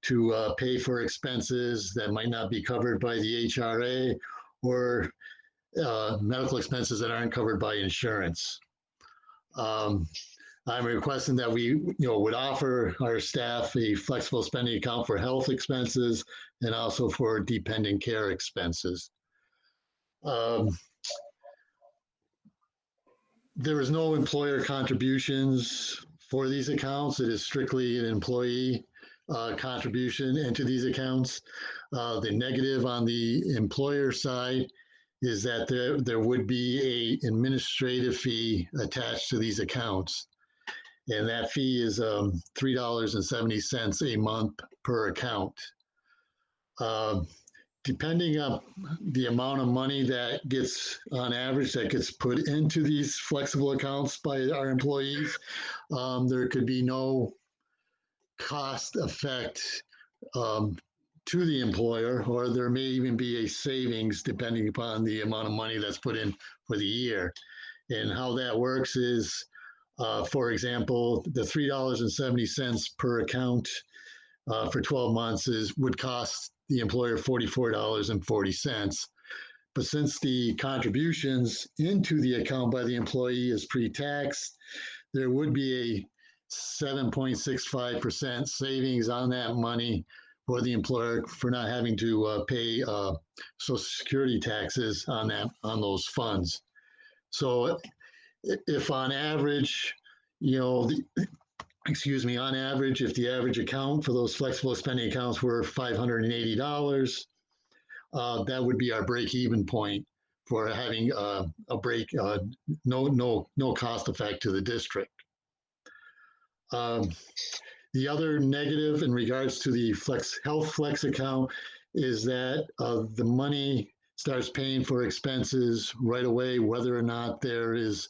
to pay for expenses that might not be covered by the HRA or medical expenses that aren't covered by insurance. I'm requesting that we would offer our staff a flexible spending account for health expenses and also for dependent care expenses. There is no employer contributions for these accounts. It is strictly an employee contribution into these accounts. The negative on the employer side is that there would be an administrative fee attached to these accounts. And that fee is $3.70 a month per account. Depending on the amount of money that gets, on average, that gets put into these flexible accounts by our employees, there could be no cost effect to the employer, or there may even be a savings depending upon the amount of money that's put in for the year. And how that works is, for example, the $3.70 per account for 12 months would cost the employer $44.40. But since the contributions into the account by the employee is pre-tax, there would be a 7.65% savings on that money for the employer for not having to pay Social Security taxes on those funds. So if on average, on average, if the average account for those flexible spending accounts were $580, that would be our break-even point for having a break, no cost effect to the district. The other negative in regards to the health flex account is that the money starts paying for expenses right away, whether or not there is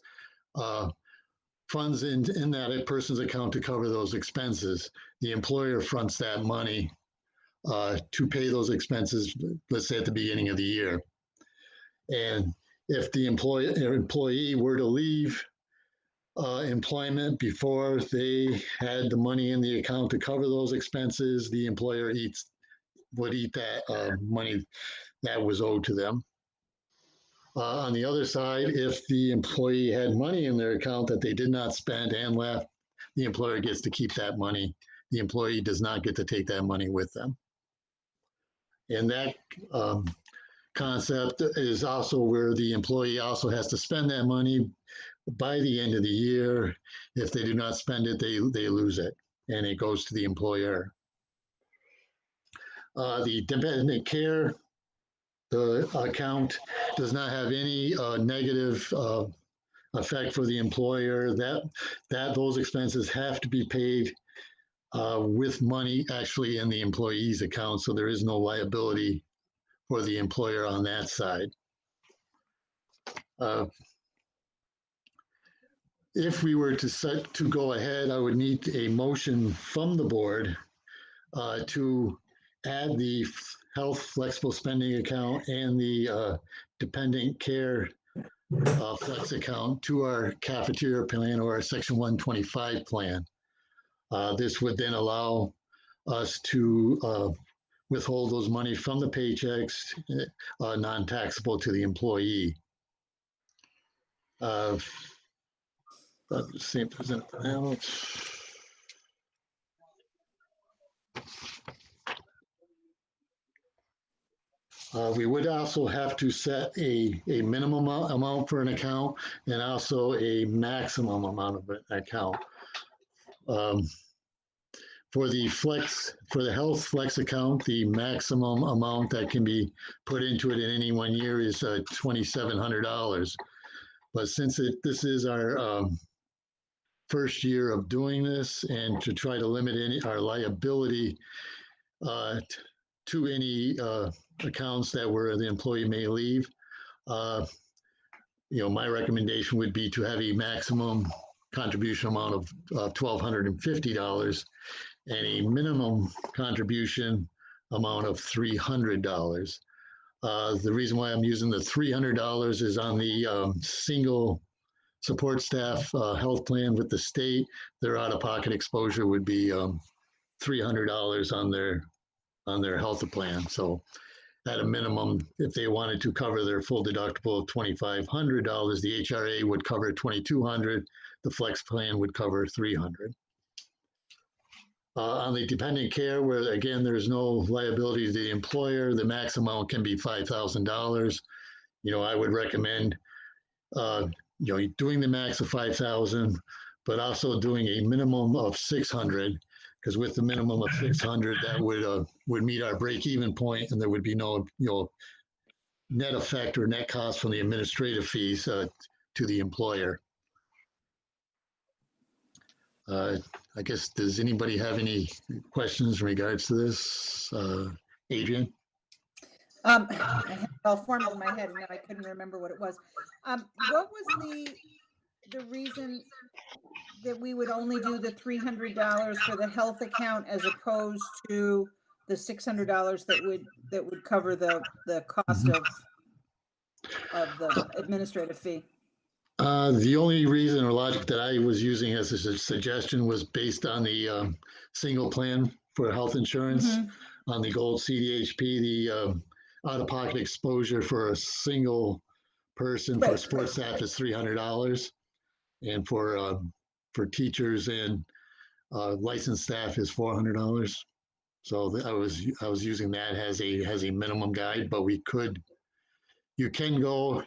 funds in that person's account to cover those expenses. The employer fronts that money to pay those expenses, let's say at the beginning of the year. And if the employee were to leave employment before they had the money in the account to cover those expenses, the employer would eat that money that was owed to them. On the other side, if the employee had money in their account that they did not spend and left, the employer gets to keep that money. The employee does not get to take that money with them. And that concept is also where the employee also has to spend that money by the end of the year. If they do not spend it, they lose it, and it goes to the employer. The dependent care, the account does not have any negative effect for the employer. Those expenses have to be paid with money actually in the employee's account, so there is no liability for the employer on that side. If we were to go ahead, I would need a motion from the board to add the health flexible spending account and the dependent care flex account to our cafeteria plan or our Section 125 plan. This would then allow us to withhold those money from the paychecks, non-taxable to the employee. Let's see if there's anything else. We would also have to set a minimum amount for an account and also a maximum amount of an account. For the health flex account, the maximum amount that can be put into it in any 1 year is $2,700. But since this is our first year of doing this, and to try to limit our liability to any accounts that where the employee may leave, my recommendation would be to have a maximum contribution amount of $1,250 and a minimum contribution amount of $300. The reason why I'm using the $300 is on the single support staff health plan with the state. Their out-of-pocket exposure would be $300 on their health plan. So at a minimum, if they wanted to cover their full deductible of $2,500, the HRA would cover $2,200. The flex plan would cover $300. On the dependent care, where again, there's no liability to the employer, the max amount can be $5,000. I would recommend, doing the max of $5,000, but also doing a minimum of $600, because with the minimum of $600, that would meet our break-even point, and there would be no, net effect or net cost from the administrative fees to the employer. I guess, does anybody have any questions in regards to this? Adrian? I had it all formed in my head and then I couldn't remember what it was. What was the reason that we would only do the $300 for the health account as opposed to the $600 that would cover the cost of the administrative fee? The only reason or logic that I was using as a suggestion was based on the single plan for health insurance. On the gold CDHP, the out-of-pocket exposure for a single person for sports staff is $300, and for teachers and licensed staff is $400. So I was using that as a minimum guide, but we could go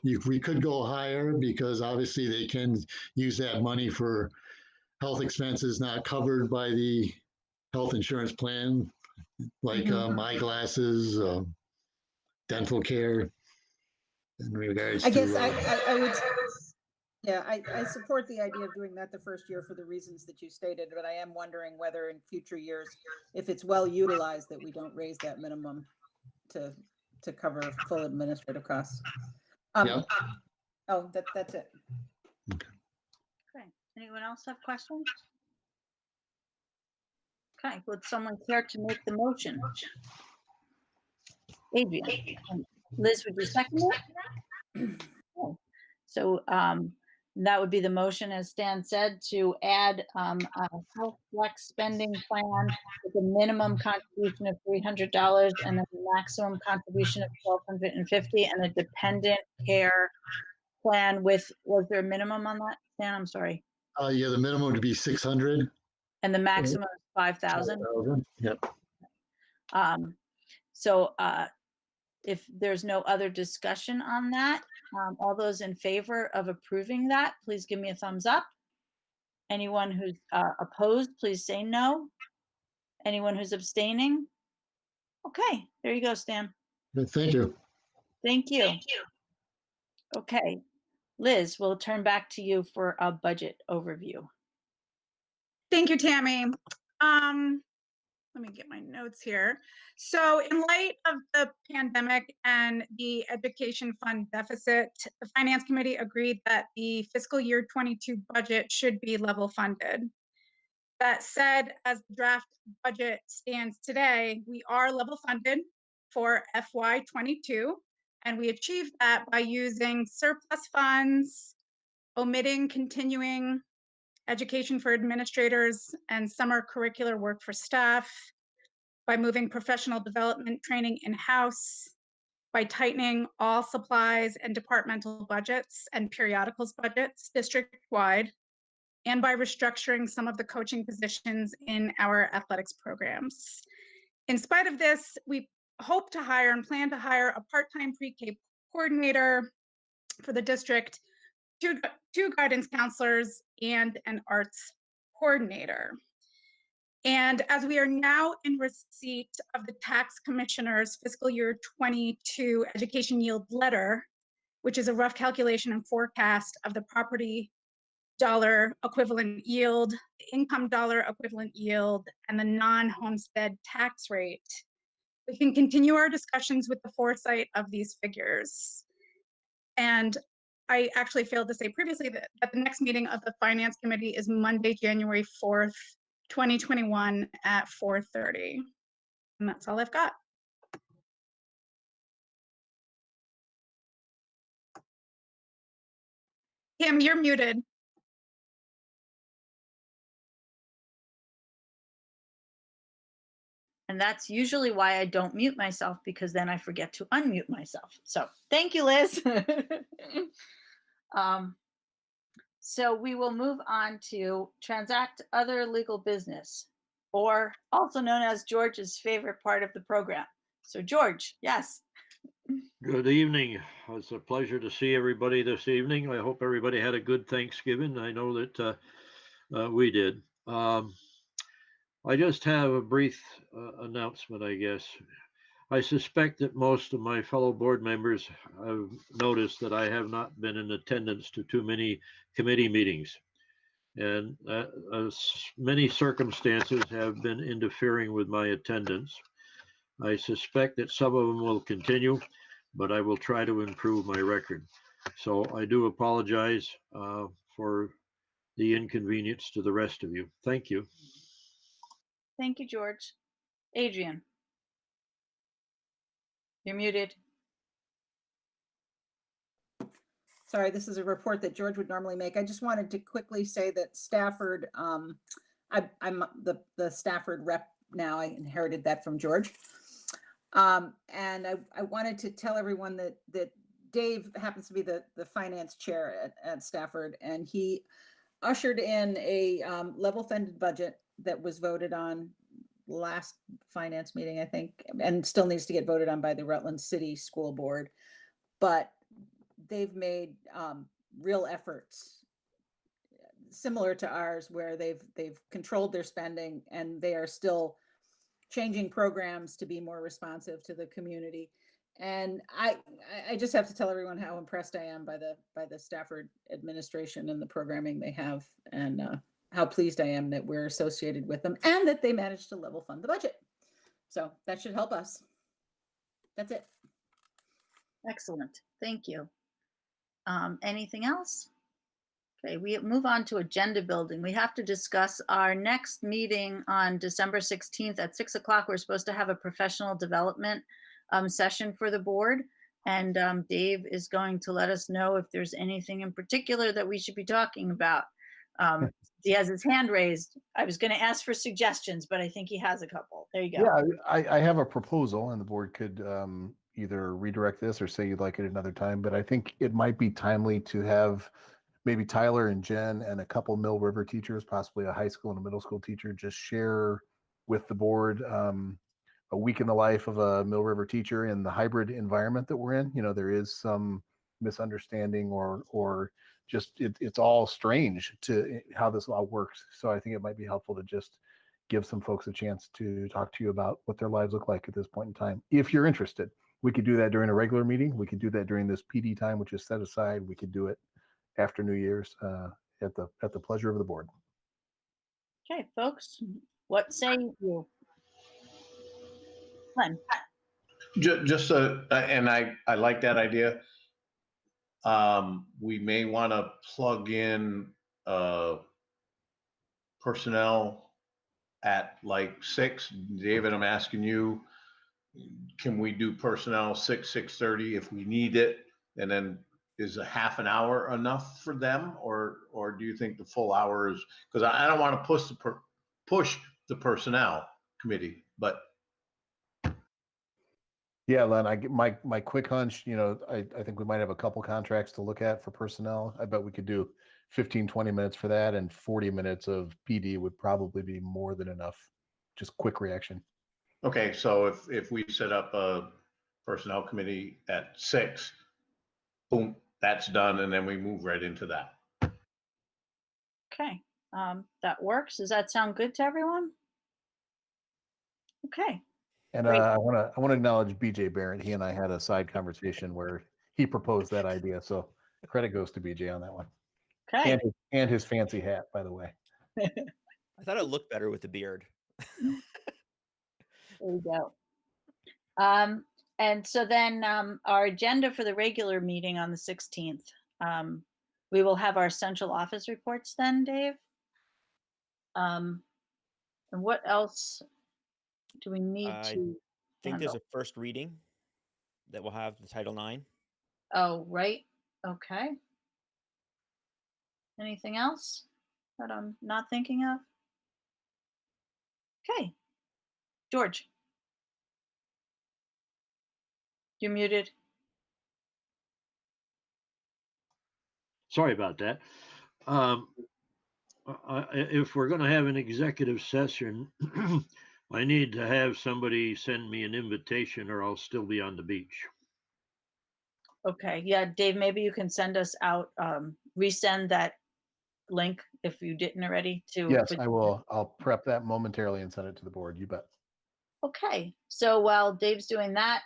higher, because obviously they can use that money for health expenses not covered by the health insurance plan, like eyeglasses, dental care in regards I guess to. I would. Yeah, I support the idea of doing that the first year for the reasons that you stated, but I am wondering whether in future years, if it's well utilized, that we don't raise that minimum to cover full administrative costs. Yeah. Oh, that's it. Okay. Anyone else have questions? Okay, would someone care to make the motion? Adrian. Liz, would you second it? Oh. So that would be the motion, as Stan said, to add a health flex spending plan with a minimum contribution of $300 and a maximum contribution of $1,250, and a dependent care plan with, was there a minimum on that, Stan? I'm sorry. Yeah, the minimum would be 600. And the maximum is 5,000. 5,000. Yep. So if there's no other discussion on that, all those in favor of approving that, please give me a thumbs up. Anyone who's opposed, please say no. Anyone who's abstaining? Okay, there you go, Stan. Thank you. Thank you. Okay, Liz, we'll turn back to you for a budget overview. Thank you, Tammy. Let me get my notes here. So in light of the pandemic and the education fund deficit, the Finance Committee agreed that the fiscal year 22 budget should be level funded. That said, as the draft budget stands today, we are level funded for FY22, and we achieved that by using surplus funds, omitting continuing education for administrators and summer curricular work for staff, by moving professional development training in-house, by tightening all supplies and departmental budgets and periodicals budgets district-wide, and by restructuring some of the coaching positions in our athletics programs. In spite of this, we hope to hire and plan to hire a part-time pre-K coordinator for the district, two guidance counselors, and an arts coordinator. And as we are now in receipt of the tax commissioner's fiscal year 22 education yield letter, which is a rough calculation and forecast of the property dollar equivalent yield, income dollar equivalent yield, and the non-homestead tax rate, we can continue our discussions with the foresight of these figures. And I actually failed to say previously that the next meeting of the Finance Committee is Monday, January 4th, 2021 at 4:30. And that's all I've got. Kim, you're muted. And that's usually why I don't mute myself, because then I forget to unmute myself. So thank you, Liz. So we will move on to transact other legal business, or also known as George's favorite part of the program. So George, yes. Good evening. It's a pleasure to see everybody this evening. I hope everybody had a good Thanksgiving. I know that we did. I just have a brief announcement, I guess. I suspect that most of my fellow board members have noticed that I have not been in attendance to too many committee meetings. And many circumstances have been interfering with my attendance. I suspect that some of them will continue, but I will try to improve my record. So I do apologize for the inconvenience to the rest of you. Thank you. Thank you, George. Adrian. You're muted. Sorry, this is a report that George would normally make. I just wanted to quickly say that Stafford, I'm the Stafford rep now. I inherited that from George. And I wanted to tell everyone that Dave happens to be the finance chair at Stafford, and he ushered in a level funded budget that was voted on last finance meeting, I think, and still needs to get voted on by the Rutland City School Board. But they've made real efforts similar to ours, where they've controlled their spending, and they are still changing programs to be more responsive to the community. And I just have to tell everyone how impressed I am by the Stafford administration and the programming they have, and how pleased I am that we're associated with them and that they managed to level fund the budget. So that should help us. That's it. Excellent. Thank you. Anything else? Okay, we move on to agenda building. We have to discuss our next meeting on December 16th at 6 o'clock. We're supposed to have a professional development session for the board. And Dave is going to let us know if there's anything in particular that we should be talking about. He has his hand raised. I was going to ask for suggestions, but I think he has a couple. There you go. Yeah, I have a proposal, and the board could either redirect this or say you'd like it another time, but I think it might be timely to have maybe Tyler and Jen and a couple Mill River teachers, possibly a high school and a middle school teacher, just share with the board a week in the life of a Mill River teacher in the hybrid environment that we're in. You know, there is some misunderstanding or just it's all strange to how this all works. So I think it might be helpful to just give some folks a chance to talk to you about what their lives look like at this point in time. If you're interested, we could do that during a regular meeting. We could do that during this PD time, which is set aside. We could do it after New Year's at the pleasure of the board. Okay, folks, what say you? Glenn. Just and I like that idea. We may want to plug in personnel at like 6. David, I'm asking you, can we do personnel 6:30 if we need it? And then is a half an hour enough for them, or do you think the full hour is? Because I don't want to push the personnel committee, but yeah, Len, my quick hunch, you know, I think we might have a couple contracts to look at for personnel. I bet we could do 15-20 minutes for that, and 40 minutes of PD would probably be more than enough. Just quick reaction. okay. So if we set up a personnel committee at 6, boom, that's done, and then we move right into that. Okay, that works. Does that sound good to everyone? Okay. And I want to acknowledge BJ Barrett. He and I had a side conversation where he proposed that idea. So credit goes to BJ on that one. Okay. And his fancy hat, by the way. I thought it looked better with the beard. There you go. And so then our agenda for the regular meeting on the 16th, we will have our central office reports then, Dave. And what else do we need to I think handle? there's a first reading that will have the Title IX. Oh, right. Okay. Anything else that I'm not thinking of? Okay. George. You're muted. Sorry about that. If we're going to have an executive session, I need to have somebody send me an invitation or I'll still be on the beach. Okay. Yeah, Dave, maybe you can send us out, resend that link if you didn't already to. Yes, I will. I'll prep that momentarily and send it to the board. You bet. Okay. So while Dave's doing that,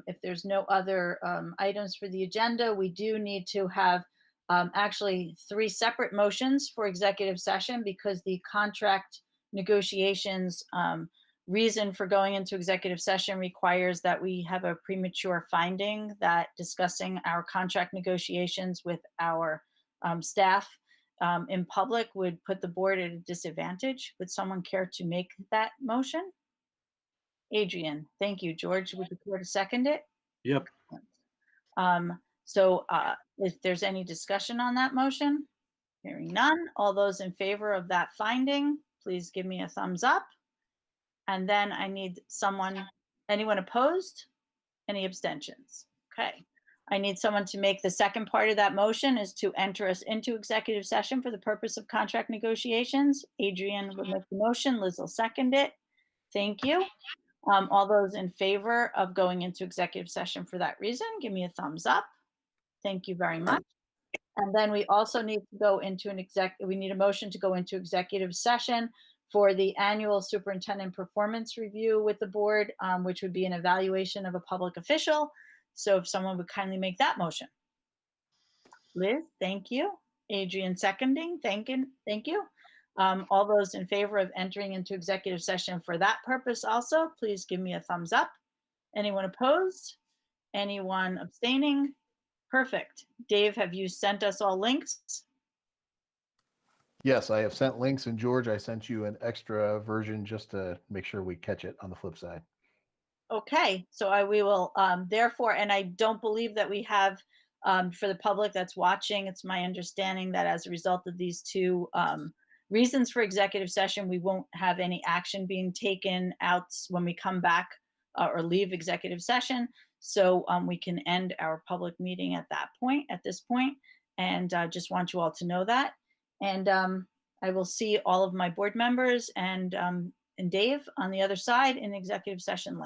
if there's no other items for the agenda, we do need to have actually 3 separate motions for executive session because the contract negotiations reason for going into executive session requires that we have a premature finding that discussing our contract negotiations with our staff in public would put the board at a disadvantage. Would someone care to make that motion? Adrian, thank you. George, would you care to second it? Yep. So if there's any discussion on that motion, hearing none, all those in favor of that finding, please give me a thumbs up. And then I need anyone opposed? Any abstentions? Okay. I need someone to make the second part of that motion is to enter us into executive session for the purpose of contract negotiations. Adrian will make the motion. Liz will second it. Thank you. All those in favor of going into executive session for that reason, give me a thumbs up. Thank you very much. And then we also need to go into we need a motion to go into executive session for the annual superintendent performance review with the board, which would be an evaluation of a public official. So if someone would kindly make that motion. Liz, thank you. Adrian seconding, thank you. All those in favor of entering into executive session for that purpose also, please give me a thumbs up. Anyone opposed? Anyone abstaining? Perfect. Dave, have you sent us all links? Yes, I have sent links, and George, I sent you an extra version just to make sure we catch it on the flip side. Okay, so we will therefore, and I don't believe that we have, for the public that's watching, it's my understanding that as a result of these two reasons for executive session, we won't have any action being taken out when we come back or leave executive session. So we can end our public meeting at this point, and just want you all to know that. And I will see all of my board members and Dave on the other side in executive session link.